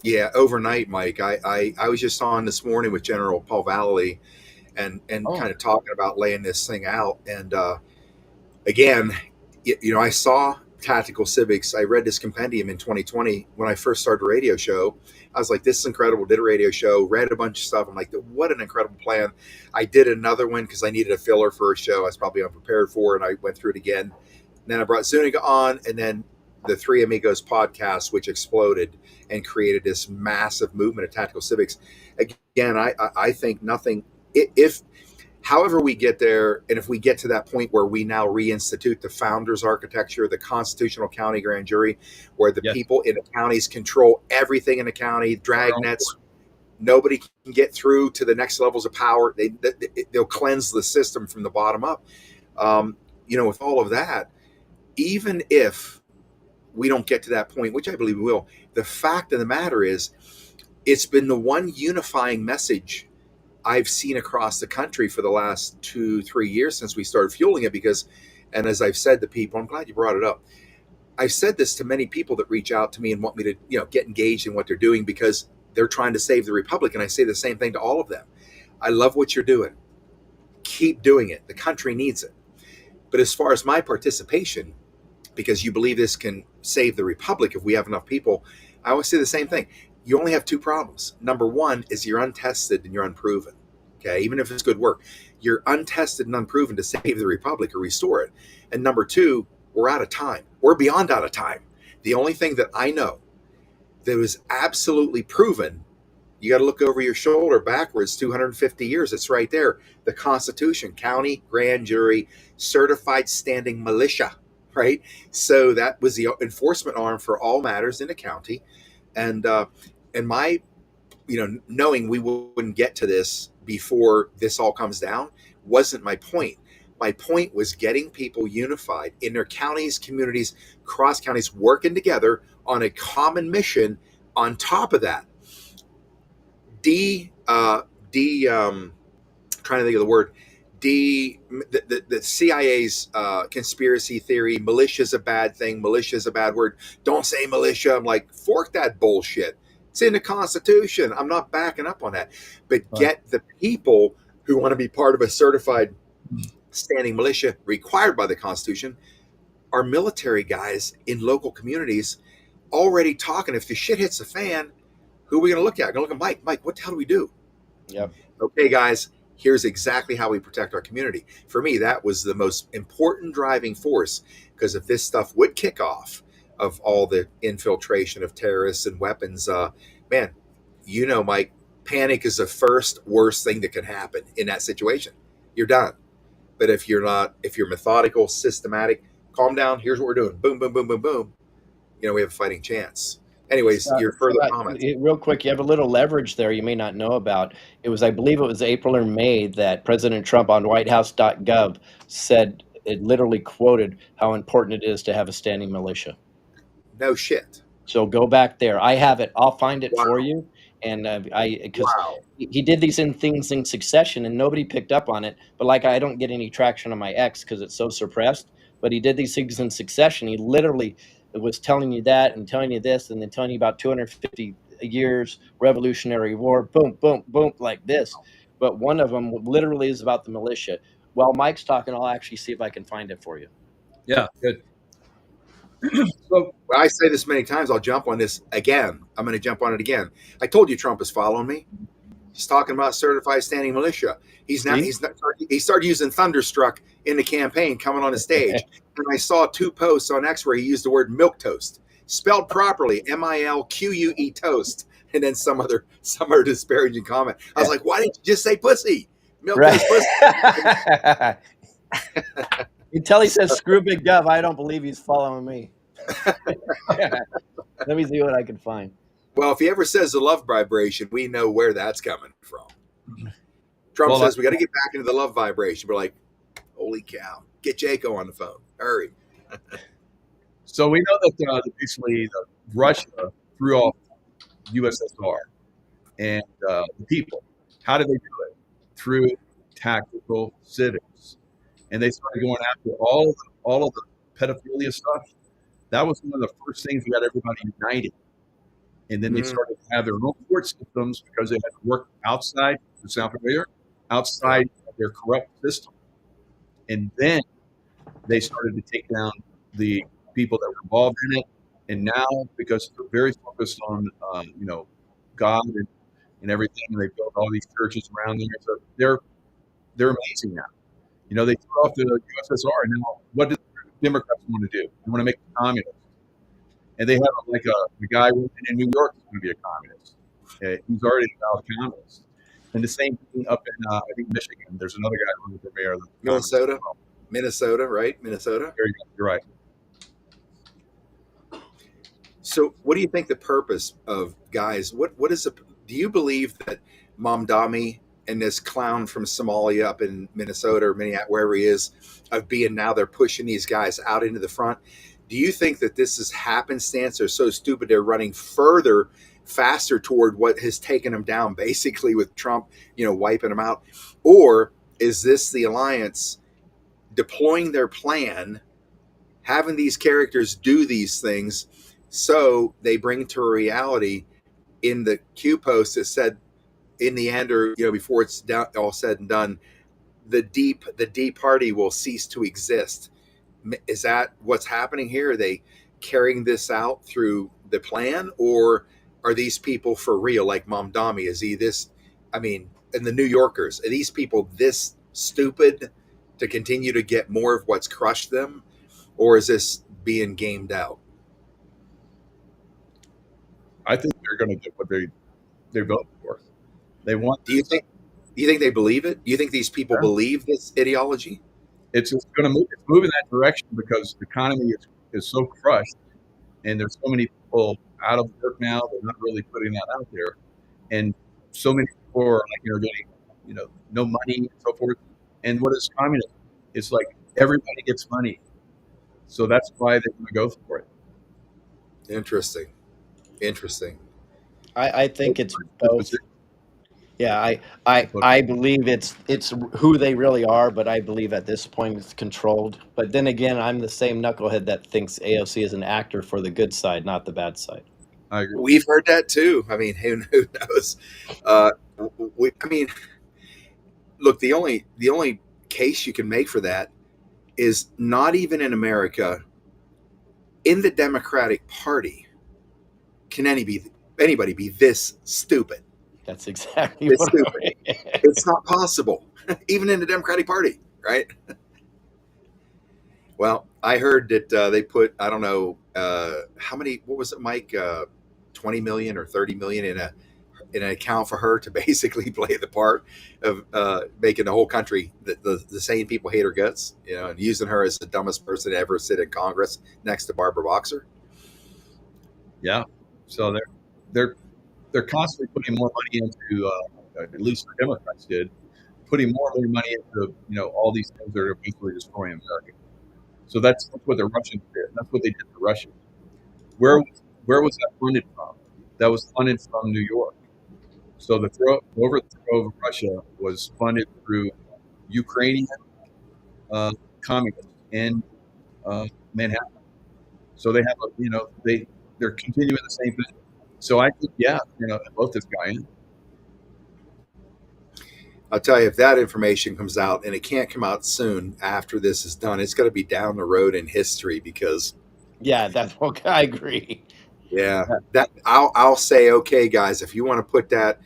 Yeah, overnight, Mike. I was just on this morning with General Paul Vallely and Oh. kind of talking about laying this thing out. And again, I saw Tactical Civics. I read this compendium in 2020 when I first started a radio show. I was like, this is incredible. Did a radio show, read a bunch of stuff. I'm like, what an incredible plan. I did another one because I needed a filler for a show I was probably unprepared for, and I went through it again. And then I brought Zuniga on, and then the Three Amigos podcast, which exploded and created this massive movement of Tactical Civics. Again, I think nothing, if however we get there, and if we get to that point where we now reinstitute the founders architecture, the constitutional county grand jury, where the Yes. people in the counties control everything in the county, dragnets, nobody can get through to the next levels of power. They'll cleanse the system from the bottom up. With all of that, even if we don't get to that point, which I believe we will, the fact of the matter is, it's been the one unifying message I've seen across the country for the last 2-3 years since we started fueling it. Because, and as I've said to people, I'm glad you brought it up. I've said this to many people that reach out to me and want me to, get engaged in what they're doing because they're trying to save the republic. And I say the same thing to all of them. I love what you're doing. Keep doing it. The country needs it. But as far as my participation, because you believe this can save the republic if we have enough people, I always say the same thing. You only have two problems. Number one is you're untested and you're unproven. Okay, even if it's good work, you're untested and unproven to save the republic or restore it. And number two, we're out of time. We're beyond out of time. The only thing that I know that was absolutely proven, you got to look over your shoulder backwards 250 years. It's right there. The Constitution, county, grand jury, certified standing militia, right? So that was the enforcement arm for all matters in the county. And my, knowing we wouldn't get to this before this all comes down wasn't my point. My point was getting people unified in their counties, communities, cross counties, working together on a common mission. On top of that, trying to think of the word, the CIA's conspiracy theory, militia is a bad thing, militia is a bad word. Don't say militia. I'm like, fork that bullshit. It's in the Constitution. I'm not backing up on that. But get the people who want to be part of a certified standing militia required by the Constitution, are military guys in local communities already talking. If the shit hits the fan, who are we going to look at? We're going to look at Mike. Mike, what the hell do we do? Yep. Okay, guys, here's exactly how we protect our community. For me, that was the most important driving force, because if this stuff would kick off, of all the infiltration of terrorists and weapons, man, Mike, panic is the first worst thing that can happen in that situation. You're done. But if you're methodical, systematic, calm down, here's what we're doing. Boom, boom, boom, boom, boom. We have a fighting chance. Anyways, your further comments. Real quick, you have a little leverage there you may not know about. I believe it was April or May that President Trump on whitehouse.gov said, it literally quoted how important it is to have a standing militia. No shit. So go back there. I have it. I'll find it Wow. for you. And because Wow. he did these things in succession and nobody picked up on it. But I don't get any traction on my X because it's so suppressed. But he did these things in succession. He literally was telling you that and telling you this and then telling you about 250 years Revolutionary War. Boom, boom, boom, like this. But one of them literally is about the militia. While Mike's talking, I'll actually see if I can find it for you. Yeah, good. So I say this many times, I'll jump on this again. I'm going to jump on it again. I told you Trump is following me. He's talking about certified standing militia. He started using Thunderstruck in the campaign, coming on the stage. And I saw 2 posts on X where he used the word milk toast, spelled properly, MILQUE toast, and then some other disparaging comment. I was like, why didn't you just say pussy? Milk toast pussy. Until he says screw Big Gov, I don't believe he's following me. Let me see what I can find. Well, if he ever says the love vibration, we know where that's coming from. Trump says we got to get back into the love vibration. We're like, holy cow, get Jaco on the phone. Hurry. So we know that basically Russia threw off USSR and the people. How did they do it? Through tactical civics, and they started going after all of the pedophilia stuff. That was one of the first things that got everybody united. And then they started to have their own court systems because they had to work outside. Does it sound familiar? Outside of their corrupt system. And then they started to take down the people that were involved in it. And now, because they're very focused on, God and everything, they built all these churches around there. So they're amazing now. They threw off the USSR, and now what do the Democrats want to do? They want to make them communists. And they have a guy in New York who's going to be a communist. He's already a communist. And the same thing up in, I think, Michigan. There's another guy running for mayor. Minnesota. Minnesota, right? Minnesota. There you go. You're right. So, what do you think the purpose of guys? What is do you believe that Mamdani and this clown from Somalia up in Minnesota or Minneapolis, wherever he is, of being now they're pushing these guys out into the front? Do you think that this is happenstance? They're so stupid they're running faster toward what has taken them down, basically with Trump, wiping them out? Or is this the alliance deploying their plan, having these characters do these things, so they bring to reality in the Q post that said, in the end, or before it's all said and done, the deep party will cease to exist? Is that what's happening here? Are they carrying this out through the plan, or are these people for real? Like Mamdani, is he this? I mean, and the New Yorkers, are these people this stupid to continue to get more of what's crushed them, or is this being gamed out? I think they're going to get what they're voting for. They want. Do you think they believe it? Do you think these people believe this ideology? It's going to move. It's moving that direction because the economy is so crushed, and there's so many people out of work now. They're not really putting that out there, and so many people are getting no money and so forth. And what is communism? It's like everybody gets money, so that's why they're going to go for it. Interesting. I think it's both. Yeah, I believe it's who they really are, but I believe at this point it's controlled. But then again, I'm the same knucklehead that thinks AOC is an actor for the good side, not the bad side. I agree. We've heard that too. I mean, who knows? Look, the only case you can make for that is not even in America. In the Democratic Party, can anybody be this stupid? That's exactly It's what stupid. It's not possible, even in the Democratic Party, right? Well, I heard that they put, I don't know how many. What was it, Mike? 20 million or 30 million in an account for her to basically play the part of making the whole country the sane people hate her guts, and using her as the dumbest person to ever sit in Congress next to Barbara Boxer. Yeah, so they're constantly putting more money into, at least the Democrats did, putting more and more money into all these things that are basically destroying America. So that's what the Russians did. That's what they did to Russia. Where was that funded from? That was funded from New York. So the overthrow of Russia was funded through Ukrainian communists in Manhattan. So they have they're continuing the same thing. So I think, vote this guy in. I'll tell you, if that information comes out, and it can't come out soon after this is done, it's going to be down the road in history because. Yeah, that's okay. I agree. Yeah, that I'll say, okay, guys, if you want to put that,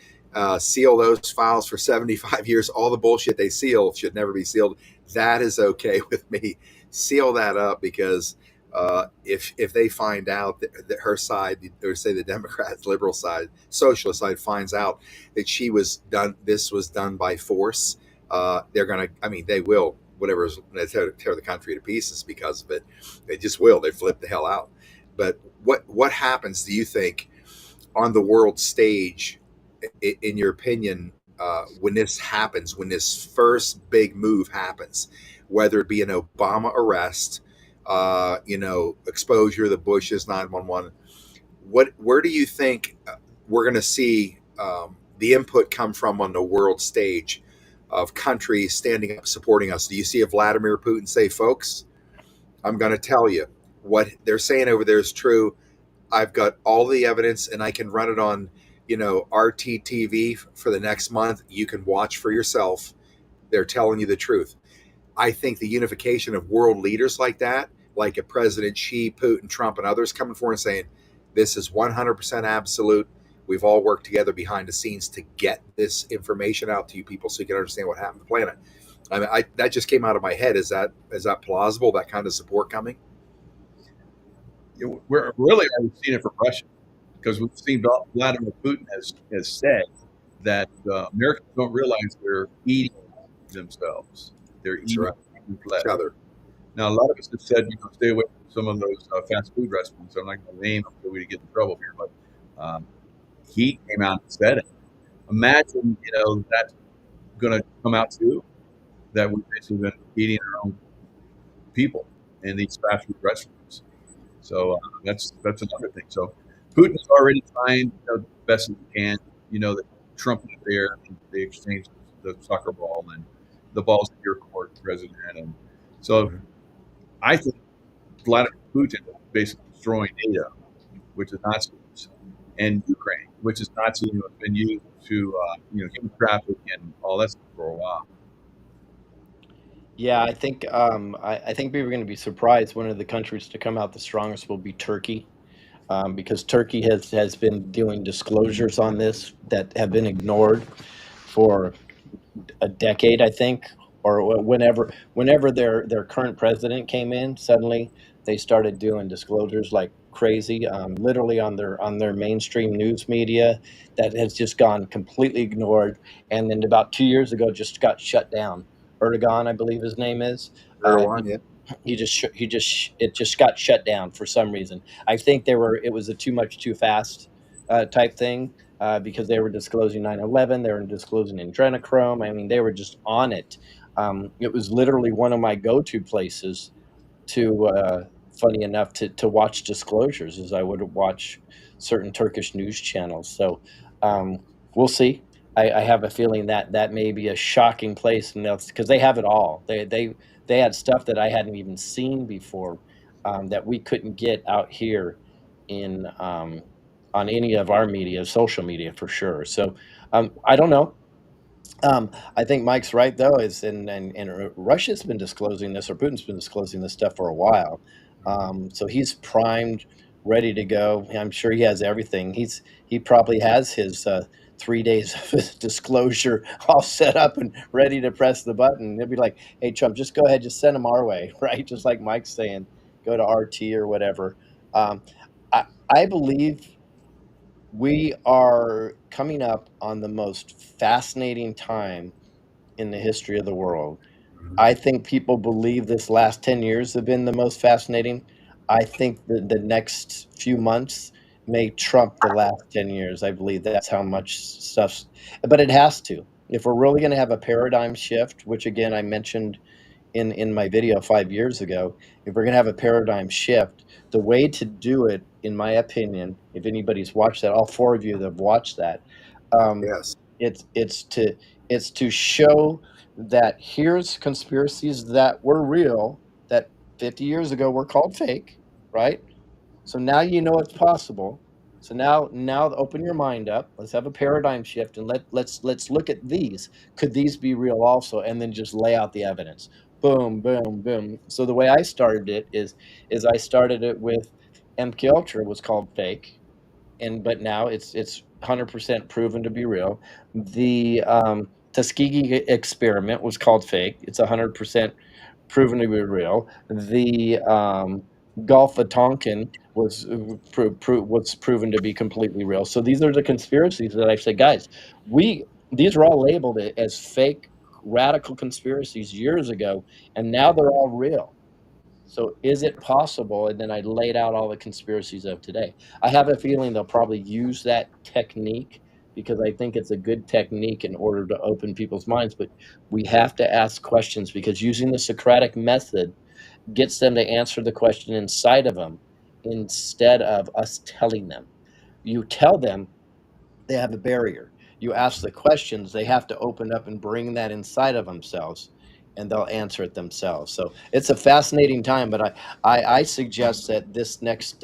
seal those files for 75 years, all the bullshit they seal should never be sealed. That is okay with me. Seal that up because if they find out that her side, or say the Democrats, liberal side, socialist side, finds out that this was done by force, they're gonna. I mean, they will. Whatever's they tear the country to pieces because of it. They just will. They flip the hell out. But what happens, do you think, on the world stage, in your opinion, when this happens, when this first big move happens, whether it be an Obama arrest, exposure, the Bushes, 911. Where do you think we're going to see the input come from on the world stage of countries standing up supporting us? Do you see a Vladimir Putin say, folks, I'm going to tell you what they're saying over there is true. I've got all the evidence and I can run it on, RTTV for the next month. You can watch for yourself. They're telling you the truth. I think the unification of world leaders like that, like a President Xi, Putin, Trump, and others coming forward and saying, this is 100% absolute. We've all worked together behind the scenes to get this information out to you people so you can understand what happened to the planet. I mean, that just came out of my head. Is that plausible, that kind of support coming? We're really already seen it from Russia, because we've seen Vladimir Putin has said that Americans don't realize they're eating themselves. They're eating flesh. Now, a lot of us have said, stay away from some of those fast food restaurants. I'm not going to name them so we get in trouble here, but he came out and said it. Imagine, that's going to come out too, that we've basically been eating our own people in these fast food restaurants. So that's another thing. So Putin's already trying the best that he can. That Trump is there. They exchanged the soccer ball and the balls in your court, President. And so I think Vladimir Putin is basically destroying NATO, which is Nazis, and Ukraine, which is Nazi, has been used to human trafficking and all that stuff for a while. Yeah, I think I think people are going to be surprised. One of the countries to come out the strongest will be Turkey, because Turkey has been doing disclosures on this that have been ignored for a decade, I think, or whenever their current president came in, suddenly they started doing disclosures like crazy, literally on their mainstream news media that has just gone completely ignored, and then about 2 years ago just got shut down. Erdogan, I believe his name is. It just got shut down for some reason. I think it was a too much too fast type thing, because they were disclosing 9/11, they were disclosing adrenochrome. I mean, they were just on it. It was literally one of my go-to places to, funny enough, to watch disclosures, as I would watch certain Turkish news channels. So we'll see. I have a feeling that may be a shocking place, and that's because they have it all. They had stuff that I hadn't even seen before, that we couldn't get out here in on any of our media, social media for sure. So I don't know. I think Mike's right though, and Russia's been disclosing this, or Putin's been disclosing this stuff for a while. So he's primed, ready to go. I'm sure he has everything. He probably has his 3 days of disclosure all set up and ready to press the button. He'll be like, "Hey Trump, just go ahead, just send them our way," right? Just like Mike's saying, go to RT or whatever. I believe we are coming up on the most fascinating time in the history of the world. I think people believe this last 10 years have been the most fascinating. I think the next few months may trump the last 10 years. I believe that's how much stuff's, but it has to. If we're really going to have a paradigm shift, which again I mentioned in my video 5 years ago, if we're going to have a paradigm shift, the way to do it, in my opinion, if anybody's watched that, all four of you that have watched that, Yes. it's to show that here's conspiracies that were real, that 50 years ago were called fake, right? So now you know it's possible. So now open your mind up. Let's have a paradigm shift, and let's look at these. Could these be real also? And then just lay out the evidence. Boom, boom, boom. So the way I started it is I started it with MK Ultra was called fake, but now it's 100% proven to be real. The Tuskegee experiment was called fake. It's 100% proven to be real. The Gulf of Tonkin was proven to be completely real. So these are the conspiracies that I say, guys, these are all labeled as fake radical conspiracies years ago, and now they're all real. So is it possible? And then I laid out all the conspiracies of today. I have a feeling they'll probably use that technique because I think it's a good technique in order to open people's minds. But we have to ask questions, because using the Socratic method gets them to answer the question inside of them instead of us telling them. You tell them, they have a barrier. You ask the questions, they have to open up and bring that inside of themselves, and they'll answer it themselves. So it's a fascinating time, but I suggest that this next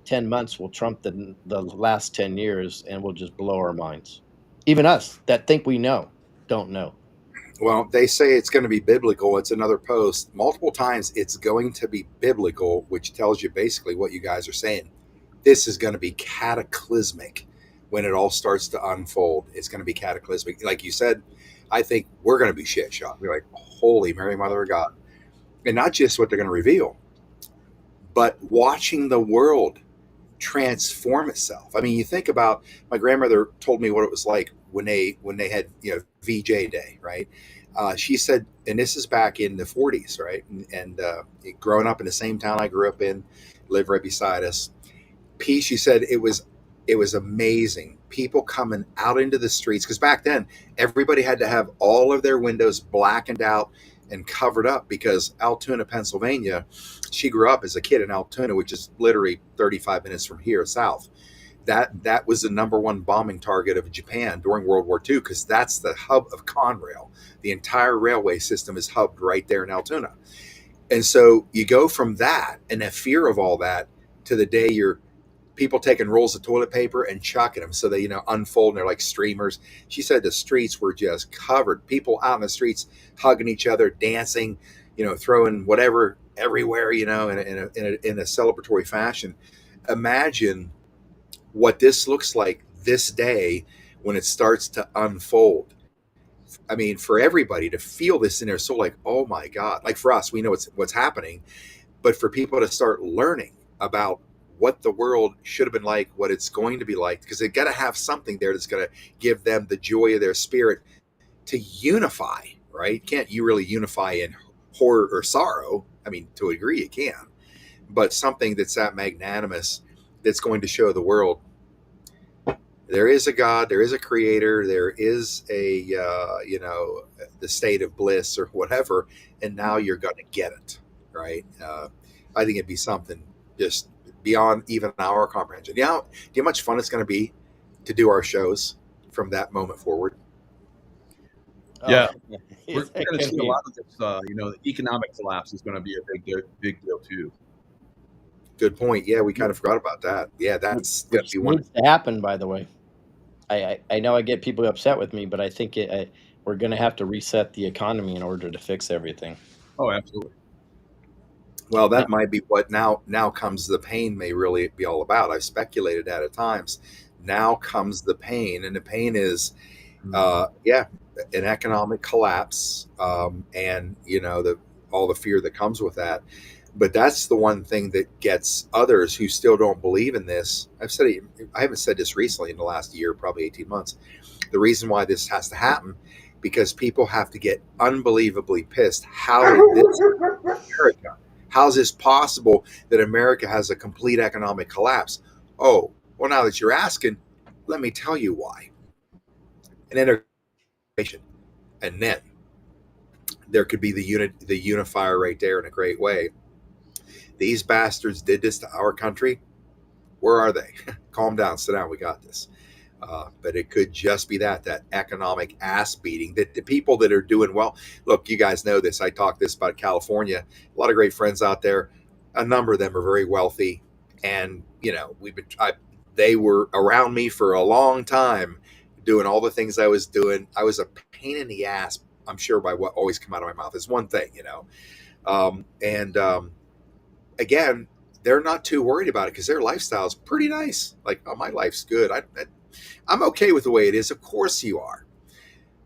10 months will trump the last 10 years, and will just blow our minds. Even us that think we know, don't know. Well, they say it's going to be biblical. It's another post. Multiple times it's going to be biblical, which tells you basically what you guys are saying. This is going to be cataclysmic when it all starts to unfold. It's going to be cataclysmic. Like you said, I think we're going to be shit shocked. We're like, holy Mary, Mother of God. And not just what they're going to reveal, but watching the world transform itself. I mean, you think about, my grandmother told me what it was like when they had, VJ Day, right? She said, and this is back in the 40s, right? And growing up in the same town I grew up in, lived right beside us. She said it was amazing. People coming out into the streets, because back then everybody had to have all of their windows blackened out and covered up, because Altoona, Pennsylvania, she grew up as a kid in Altoona, which is literally 35 minutes from here south. That was the number one bombing target of Japan during World War II, because that's the hub of Conrail. The entire railway system is hubbed right there in Altoona. And so you go from that and the fear of all that to the day you're people taking rolls of toilet paper and chucking them so they, unfold and they're like streamers. She said the streets were just covered. People out in the streets hugging each other, dancing, throwing whatever everywhere, in a celebratory fashion. Imagine what this looks like this day when it starts to unfold. I mean, for everybody to feel this in their soul, like, oh my God, like for us, we know what's happening, but for people to start learning about what the world should have been like, what it's going to be like, because they've got to have something there that's going to give them the joy of their spirit to unify, right? Can't you really unify in horror or sorrow? I mean, to a degree you can, but something that's that magnanimous, that's going to show the world there is a God, there is a creator, there is a, the state of bliss or whatever, and now you're going to get it, right? I think it'd be something just beyond even our comprehension. Do you know how much fun it's going to be to do our shows from that moment forward? Yeah, we're going to see a lot of this. The economic collapse is going to be a big deal too. Good point. Yeah, we kind of forgot about that. Yeah, that's going to be one. Needs to happen, by the way. I know I get people upset with me, but I think we're going to have to reset the economy in order to fix everything. Oh, absolutely. Well, that might be what now comes the pain may really be all about. I've speculated that at times. Now comes the pain, and the pain is, an economic collapse, and all the fear that comes with that. But that's the one thing that gets others who still don't believe in this. I haven't said this recently in the last year, probably 18 months. The reason why this has to happen, because people have to get unbelievably pissed. How is this America? How's this possible that America has a complete economic collapse? Oh, well, now that you're asking, let me tell you why. And then, and then there could be the unifier right there in a great way. These bastards did this to our country. Where are they? Calm down, sit down. We got this. But it could just be that economic ass beating that the people that are doing well. Look, you guys know this. I talked this about California. A lot of great friends out there. A number of them are very wealthy, and they were around me for a long time, doing all the things I was doing. I was a pain in the ass, I'm sure, by what always come out of my mouth. It's one thing, again, they're not too worried about it because their lifestyle is pretty nice. Like, oh, my life's good. I'm okay with the way it is. Of course you are.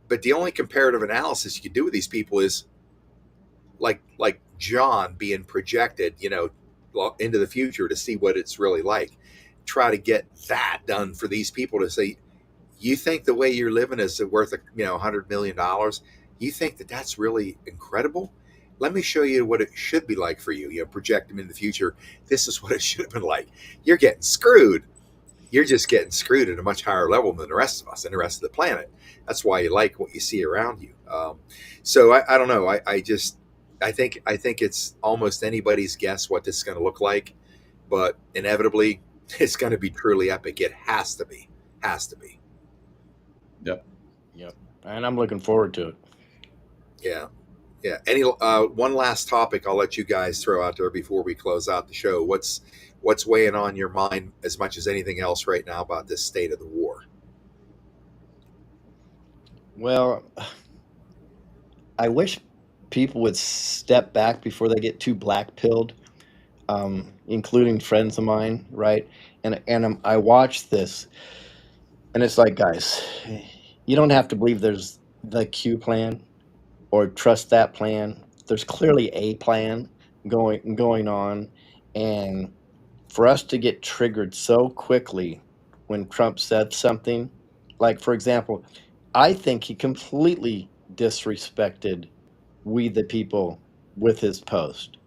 But the only comparative analysis you can do with these people is like John being projected, into the future to see what it's really like. Try to get that done for these people to say, you think the way you're living is worth $100 million? You think that that's really incredible? Let me show you what it should be like for you. Project them in the future. This is what it should have been like. You're getting screwed. You're just getting screwed at a much higher level than the rest of us and the rest of the planet. That's why you like what you see around you. So I don't know. I just, I think it's almost anybody's guess what this is going to look like, but inevitably it's going to be truly epic. It has to be. Has to be. Yep. Yep. And I'm looking forward to it. Yeah. Yeah. Any one last topic I'll let you guys throw out there before we close out the show. What's weighing on your mind as much as anything else right now about this state of the war? Well, I wish people would step back before they get too black pilled, including friends of mine, right? And I watch this, and it's like, guys, you don't have to believe there's the Q plan or trust that plan. There's clearly a plan going on, and for us to get triggered so quickly when Trump said something, like, for example, I think he completely disrespected we the people with his post,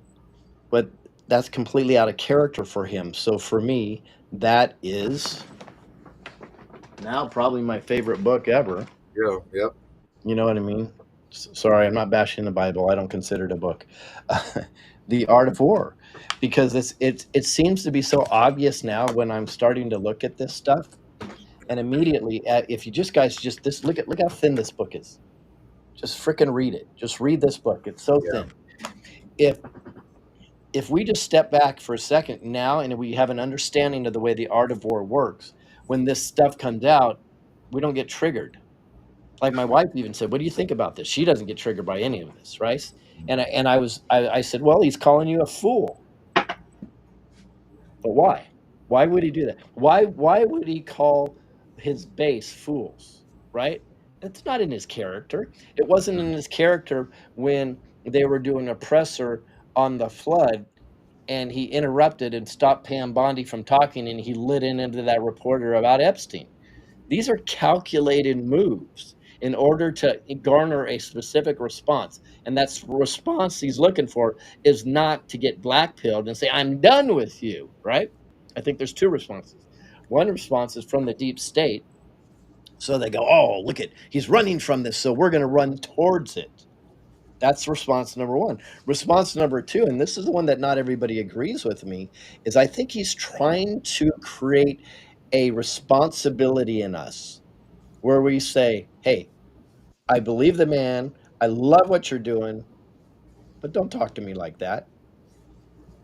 but that's completely out of character for him. So for me, that is now probably my favorite book ever. Yeah. Yep. You know what I mean? Sorry, I'm not bashing the Bible. I don't consider it a book. The Art of War, because it seems to be so obvious now when I'm starting to look at this stuff, and immediately, if you guys this look how thin this book is. Just freaking read it. Just read this book. It's so Yeah. thin. If we just step back for a second now and we have an understanding of the way the Art of War works, when this stuff comes out, we don't get triggered. Like my wife even said, "What do you think about this?" She doesn't get triggered by any of this, right? And I said, "Well, he's calling you a fool." But why? Why would he do that? Why would he call his base fools, right? It's not in his character. It wasn't in his character when they were doing oppressor on the flood and he interrupted and stopped Pam Bondi from talking and he lit into that reporter about Epstein. These are calculated moves in order to garner a specific response. And that response he's looking for is not to get blackpilled and say, "I'm done with you," right? I think there's two responses. One response is from the deep state. So they go, "Oh, look he's running from this, so we're going to run towards it." That's response number one. Response number two, and this is the one that not everybody agrees with me, is I think he's trying to create a responsibility in us where we say, "Hey, I believe the man. I love what you're doing, but don't talk to me like that.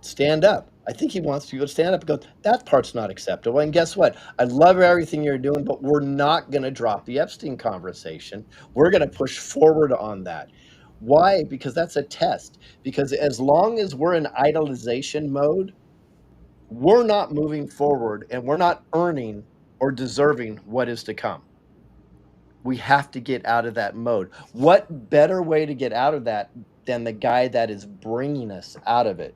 Stand up." I think he wants people to stand up and go, "That part's not acceptable." And guess what? I love everything you're doing, but we're not going to drop the Epstein conversation. We're going to push forward on that. Why? Because that's a test. Because as long as we're in idolization mode, we're not moving forward and we're not earning or deserving what is to come. We have to get out of that mode. What better way to get out of that than the guy that is bringing us out of it?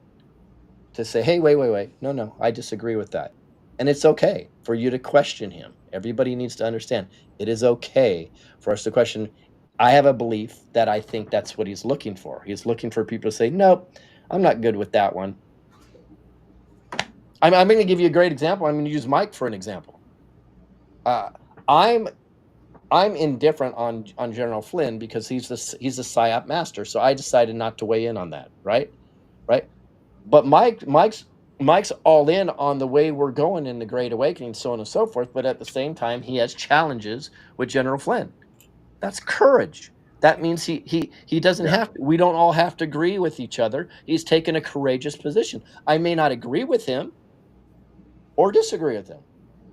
To say, "Hey, wait. No, I disagree with that." And it's okay for you to question him. Everybody needs to understand it is okay for us to question. I have a belief that I think that's what he's looking for. He's looking for people to say, "Nope, I'm not good with that one." I'm going to give you a great example. I'm going to use Mike for an example. I'm indifferent on General Flynn because he's a PSYOP master. So I decided not to weigh in on that. Right. But Mike's all in on the way we're going in the Great Awakening, so on and so forth. But at the same time, he has challenges with General Flynn. That's courage. That means he doesn't have to. We don't all have to agree with each other. He's taken a courageous position. I may not agree with him or disagree with him,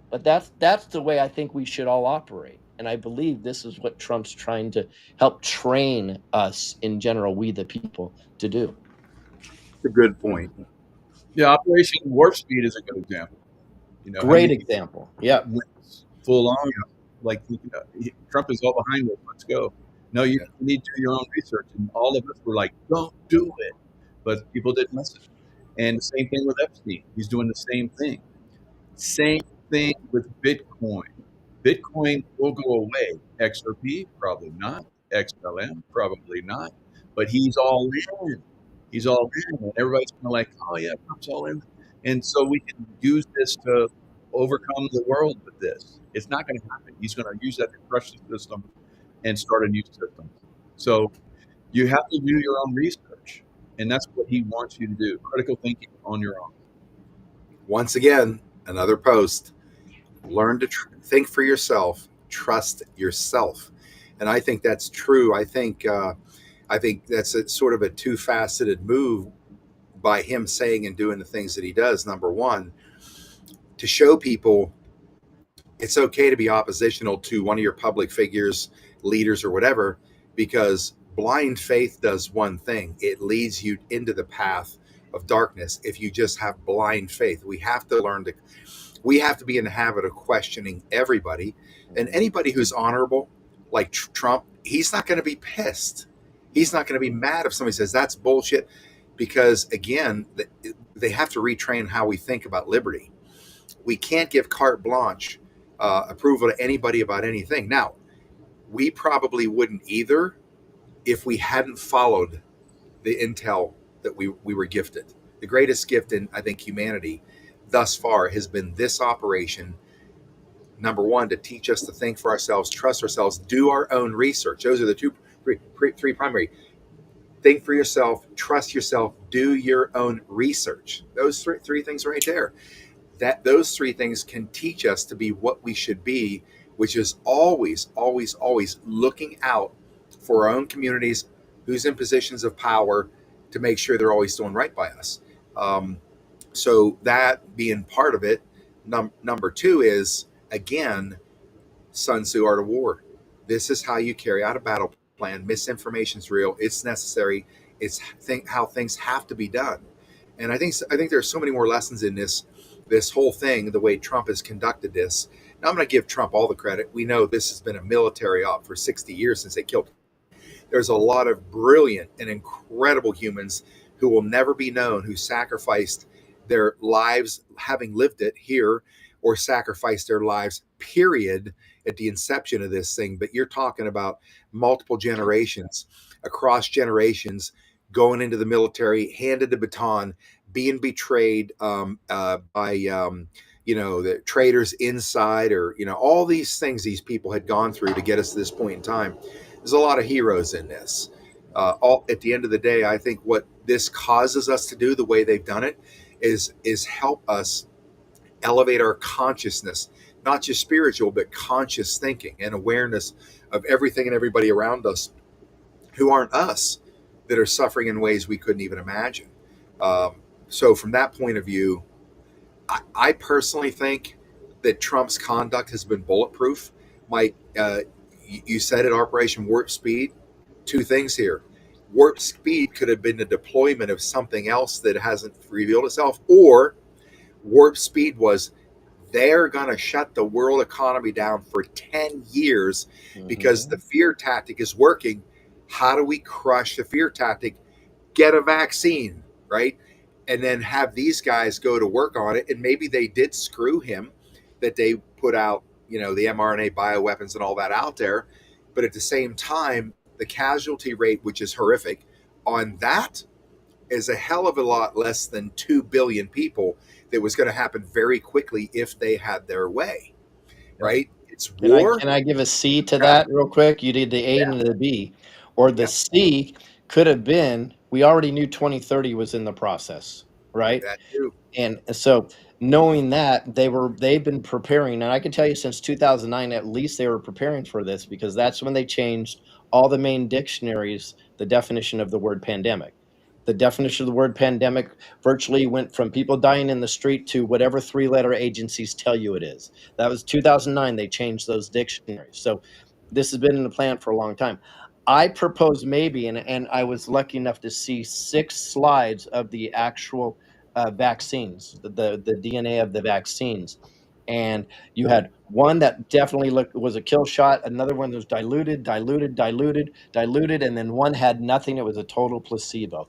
but that's the way I think we should all operate. And I believe this is what Trump's trying to help train us in general, we the people, to do. It's a good point. Yeah, Operation Warp Speed is a good example. Great example. Yeah. Full on, like Trump is all behind it. Let's go. No, you need to do your own research, and all of us were like, "Don't do it," but people didn't listen. And the same thing with Epstein. He's doing the same thing. Same thing with Bitcoin. Bitcoin will go away. XRP probably not. XLM probably not. But he's all in. He's all in, and everybody's kind of like, "Oh yeah, Trump's all in," and so we can use this to overcome the world with this. It's not going to happen. He's going to use that to crush the system and start a new system. So you have to do your own research. And that's what he wants you to do. Critical thinking on your own. Once again, another post. Learn to think for yourself. Trust yourself, and I think that's true. I think that's a sort of a two-faceted move by him saying and doing the things that he does. Number one, to show people it's okay to be oppositional to one of your public figures, leaders, or whatever, because blind faith does one thing. It leads you into the path of darkness if you just have blind faith. We have to be in the habit of questioning everybody, and anybody who's honorable, like Trump, he's not going to be pissed. He's not going to be mad if somebody says that's bullshit, because again, they have to retrain how we think about liberty. We can't give carte blanche approval to anybody about anything. Now, we probably wouldn't either if we hadn't followed the intel that we were gifted. The greatest gift in, I think, humanity thus far has been this operation. Number one, to teach us to think for ourselves, trust ourselves, do our own research. Those are the three primary. Think for yourself, trust yourself, do your own research. Those three things right there. Those three things can teach us to be what we should be, which is always, always, always looking out for our own communities, who's in positions of power, to make sure they're always doing right by us. So that being part of it. Number two is, again, Sun Tzu, Art of War. This is how you carry out a battle plan. Misinformation is real. It's necessary. It's how things have to be done. And I think there's so many more lessons in this whole thing, the way Trump has conducted this. Now, I'm going to give Trump all the credit. We know this has been a military op for 60 years since they killed him. There's a lot of brilliant and incredible humans who will never be known, who sacrificed their lives having lived it here, or sacrificed their lives, period, at the inception of this thing. But you're talking about multiple generations, across generations, going into the military, handed the baton, being betrayed by the traitors inside, or all these things these people had gone through to get us to this point in time. There's a lot of heroes in this. At the end of the day, I think what this causes us to do, the way they've done it, is help us elevate our consciousness, not just spiritual, but conscious thinking and awareness of everything and everybody around us who aren't us, that are suffering in ways we couldn't even imagine. So from that point of view, I personally think that Trump's conduct has been bulletproof. Mike, you said it, Operation Warp Speed. Two things here. Warp Speed could have been the deployment of something else that hasn't revealed itself, or Warp Speed was they're going to shut the world economy down for 10 years because the fear tactic is working. How do we crush the fear tactic? Get a vaccine, right? And then have these guys go to work on it. And maybe they did screw him, that they put out, the mRNA bioweapons and all that out there. But at the same time, the casualty rate, which is horrific, on that is a hell of a lot less than 2 billion people. That was going to happen very quickly if they had their way, right? It's war. Can I give a C to that real quick? You did the A and the B. Or the C could have been, we already knew 2030 was in the process, right? That too. And so knowing that, they've been preparing, and I can tell you since 2009, at least they were preparing for this, because that's when they changed all the main dictionaries, the definition of the word pandemic. The definition of the word pandemic virtually went from people dying in the street to whatever three-letter agencies tell you it is. That was 2009. They changed those dictionaries. So this has been in the plan for a long time. I propose maybe, and I was lucky enough to see 6 slides of the actual vaccines, the DNA of the vaccines. And you had one that definitely was a kill shot, another one that was diluted, and then one had nothing. It was a total placebo.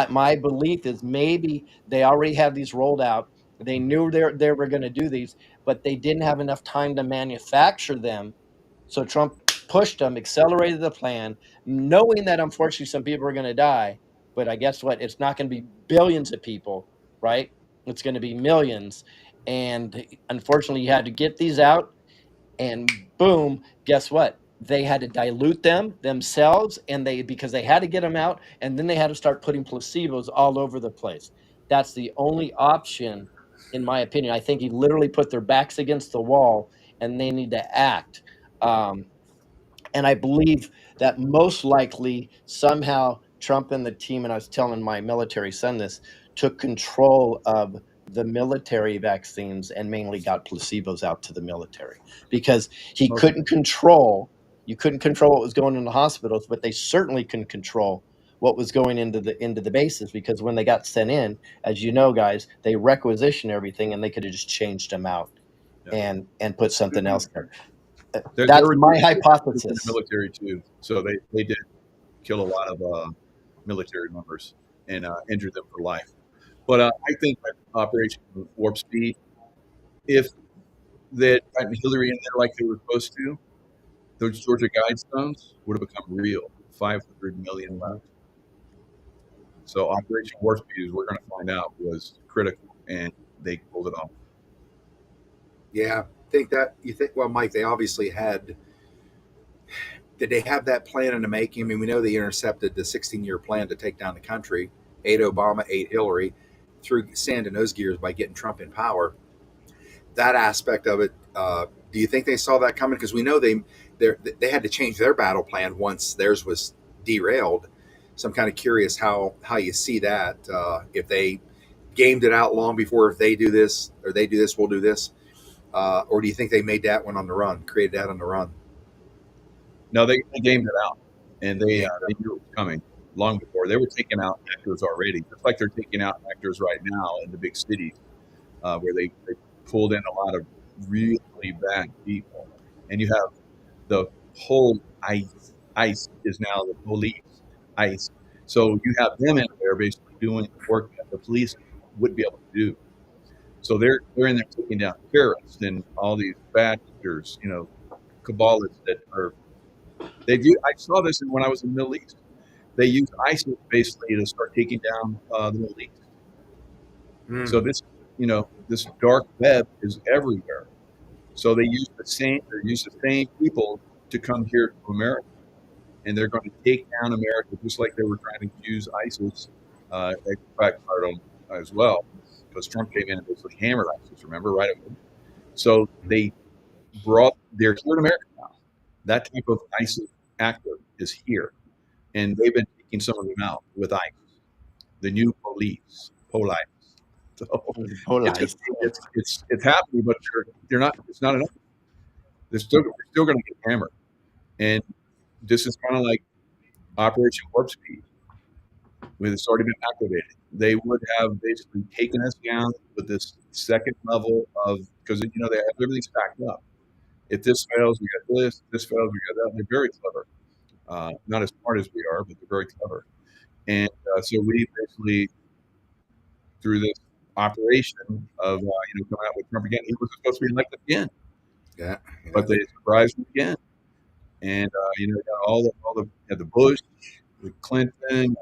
My belief is maybe they already had these rolled out. They knew they were going to do these, but they didn't have enough time to manufacture them. So Trump pushed them, accelerated the plan, knowing that unfortunately some people are going to die. But I guess what? It's not going to be billions of people, right? It's going to be millions. And unfortunately, you had to get these out. And boom, guess what? they had to dilute them themselves, and because they had to get them out, and then they had to start putting placebos all over the place. That's the only option, in my opinion. I think he literally put their backs against the wall, and they need to act. And I believe that most likely somehow Trump and the team, and I was telling my military son this, took control of the military vaccines and mainly got placebos out to the military, because he couldn't control. You couldn't control what was going in the hospitals, but they certainly couldn't control what was going into the bases, because when they got sent in, as you know, guys, they requisitioned everything, and they could have just changed them out and put something else there. That's my hypothesis. In the military too, so they did kill a lot of military members and injured them for life. But I think that Operation Warp Speed, if they had gotten Hillary in there like they were supposed to, those Georgia Guidestones would have become real. 500 million left. So Operation Warp Speed, as we're going to find out, was critical, and they pulled it off. Yeah, well, Mike, they obviously had. Did they have that plan in the making? I mean, we know they intercepted the 16-year plan to take down the country, 8 Obama, 8 Hillary, threw sand in those gears by getting Trump in power. That aspect of it, do you think they saw that coming? Because we know they had to change their battle plan once theirs was derailed. So I'm kind of curious how you see that. If they gamed it out long before, if they do this or they do this, we'll do this. Or do you think they made that one on the run, created that on the run? No, they gamed it out, and they knew it was coming long before. They were taking out actors already, just like they're taking out actors right now in the big cities, where they pulled in a lot of really bad people. And you have the whole ICE is now the police, ICE. So you have them in there basically doing the work that the police would be able to do. So they're in there taking down terrorists and all these bad actors, cabalists that are. I saw this when I was in the Middle East. They used ISIS basically to start taking down the Middle East. So this dark web is everywhere. So they use the same people to come here to America, and they're going to take down America just like they were trying to use ISIS. Backfired on as well, because Trump came in and basically hammered ISIS. Remember, right away. So they're here in America now. That type of ISIS actor is here, and they've been taking some of them out with ICE, the new police. So it's happening, but they're not. It's not enough. We're still going to get hammered, and this is kind of like Operation Warp Speed, where it's already been activated. They would have basically taken us down with this second level of, because they have everything stacked up. If this fails, we got this. If this fails, we got that. They're very clever. Not as smart as we are, but they're very clever. And so we basically, through this operation of coming out with Trump again, he was supposed to be elected again. Yeah. But they surprised him again. And got the Bush, with Clinton,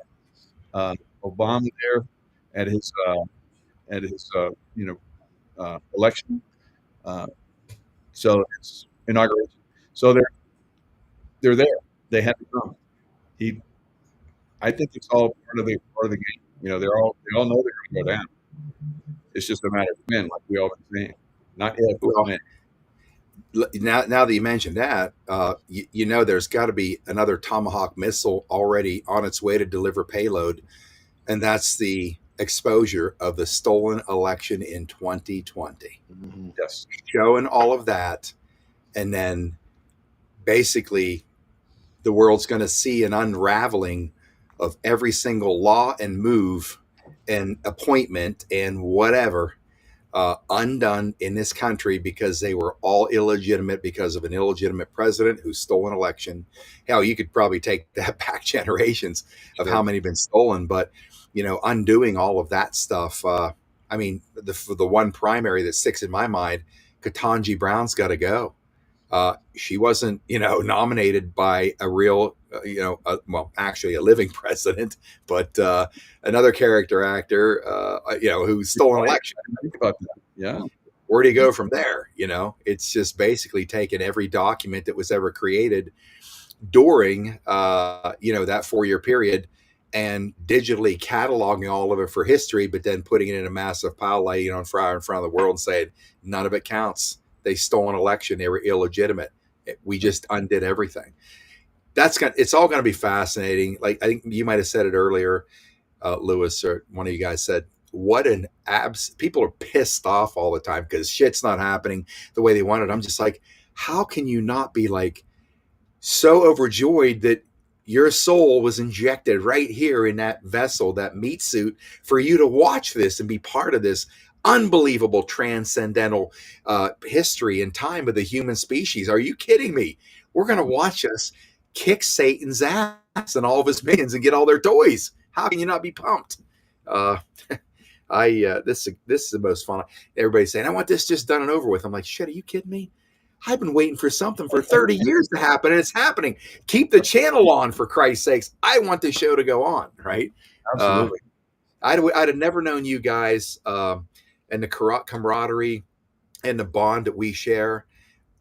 Obama there at his election. So it's inauguration. So they're there. They had to come. I think it's all part of the game. They all know they're going to go down. It's just a matter of when, like we all been saying, not if, but when. Now that you mentioned that, there's got to be another Tomahawk missile already on its way to deliver payload, and that's the exposure of the stolen election in 2020. Mm-hmm. Yes, showing all of that, and then basically the world's going to see an unraveling of every single law and move and appointment and whatever undone in this country, because they were all illegitimate because of an illegitimate president who stole an election. Hell, you could probably take that back generations of how many have been stolen, but undoing all of that stuff. I mean, the one primary that sticks in my mind, Ketanji Brown's got to go. She wasn't, nominated by a real, actually a living president, but another character actor, who stole an election. Think about that. Yeah. where do you go from there? You know, it's just basically taking every document that was ever created during, that 4-year period and digitally cataloging all of it for history, but then putting it in a massive pile, laying it on fire in front of the world and saying, none of it counts. They stole an election. They were illegitimate. We just undid everything. It's all going to be fascinating. Like, I think you might've said it earlier, Lewis, or one of you guys said, people are pissed off all the time because shit's not happening the way they want it. I'm just like, how can you not be like so overjoyed that your soul was injected right here in that vessel, that meat suit, for you to watch this and be part of this unbelievable transcendental history and time of the human species? Are you kidding me? We're going to watch us kick Satan's ass and all of his minions and get all their toys. How can you not be pumped? This is the most fun. Everybody's saying, I want this just done and over with. I'm like, shit, are you kidding me? I've been waiting for something for 30 years to happen, and it's happening. Keep the channel on, for Christ's sakes. I want the show to go on, right? Absolutely. I'd have never known you guys and the camaraderie and the bond that we share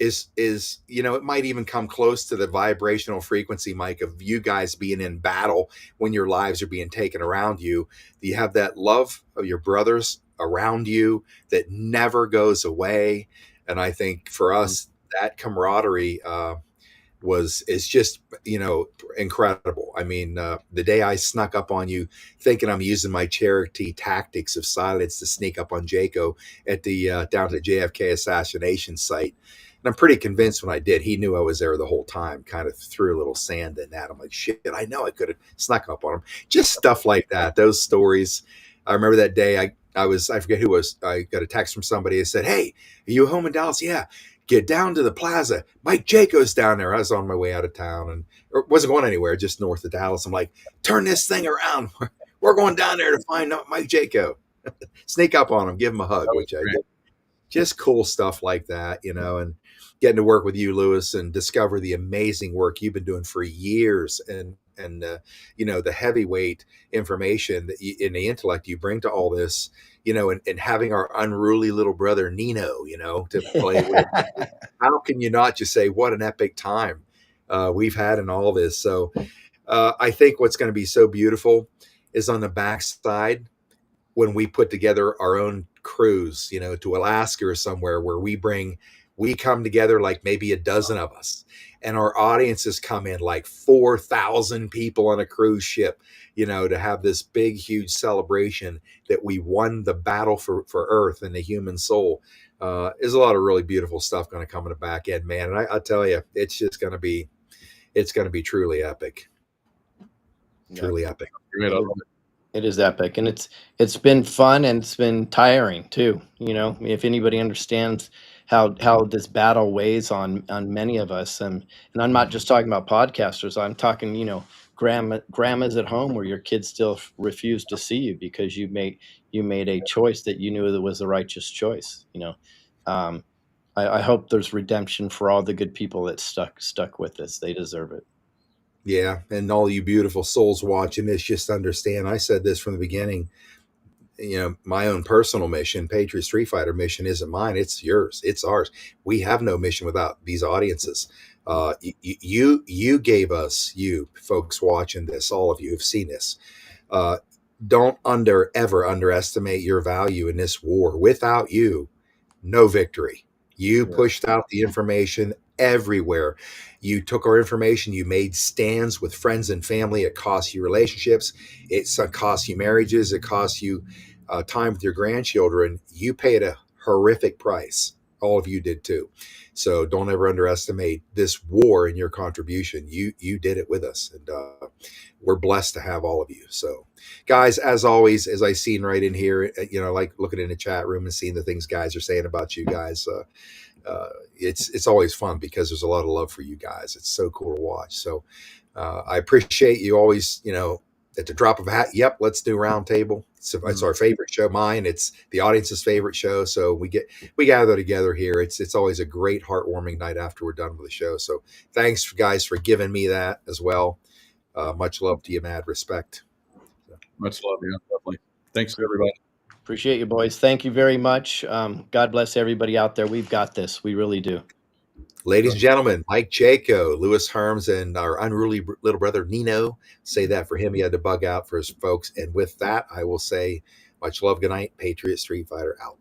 is it might even come close to the vibrational frequency, Mike, of you guys being in battle when your lives are being taken around you. You have that love of your brothers around you that never goes away. And I think for us, that camaraderie is just, incredible. I mean, the day I snuck up on you thinking I'm using my charity tactics of silence to sneak up on Jaco at the down to JFK assassination site. And I'm pretty convinced when I did, he knew I was there the whole time, kind of threw a little sand in that. I'm like, shit, I know I could have snuck up on him. Just stuff like that. Those stories. I remember that day I forget who was, I got a text from somebody that said, hey, are you home in Dallas? Yeah. Get down to the plaza. Mike Jaco's down there. I was on my way out of town or wasn't going anywhere, just north of Dallas. I'm like, turn this thing around. We're going down there to find out Mike Jaco. Sneak up on him, give him a hug, which I did. Just cool stuff like that, and getting to work with you, Lewis, and discover the amazing work you've been doing for years and the heavyweight information that in the intellect you bring to all this, and having our unruly little brother Nino, to play with. How can you not just say what an epic time we've had in all this? So I think what's going to be so beautiful is on the backside when we put together our own cruise, to Alaska or somewhere where we come together like maybe a dozen of us, and our audiences come in like 4,000 people on a cruise ship, to have this big, huge celebration that we won the battle for Earth and the human soul. There's a lot of really beautiful stuff going to come in the back end, man. And I tell you, it's going to be truly epic. Truly epic. It is epic, and it's been fun, and it's been tiring too. If anybody understands how this battle weighs on many of us, and I'm not just talking about podcasters. I'm talking, grandmas at home where your kids still refuse to see you because you made a choice that you knew that was the righteous choice. I hope there's redemption for all the good people that stuck with this. They deserve it. Yeah. And all you beautiful souls watching this, just understand, I said this from the beginning, my own personal mission, Patriot Street Fighter mission, isn't mine. It's yours. It's ours. We have no mission without these audiences. You gave us, you folks watching this, all of you have seen this. Don't ever underestimate your value in this war. Without you, no victory. You pushed out the information everywhere. You took our information, you made stands with friends and family. It cost you relationships. It cost you marriages. It cost you time with your grandchildren. You paid a horrific price. All of you did too. So don't ever underestimate this war and your contribution. You did it with us, and we're blessed to have all of you. So guys, as always, as I seen right in here, like looking in the chat room and seeing the things guys are saying about you guys, it's always fun because there's a lot of love for you guys. It's so cool to watch. So I appreciate you always, at the drop of a hat. Yep, let's do Roundtable. It's our favorite show. Mine. It's the audience's favorite show. So we gather together here. It's always a great heartwarming night after we're done with the show. So thanks guys for giving me that as well. Much love to you, mad respect. Much love, yeah, definitely. Thanks to everybody. Appreciate you, boys. Thank you very much. God bless everybody out there. We've got this. We really do. Ladies and gentlemen, Mike Jaco, Lewis Herms, and our unruly little brother Nino. Say that for him. He had to bug out for his folks. And with that, I will say much love, good night. Patriot Street Fighter out.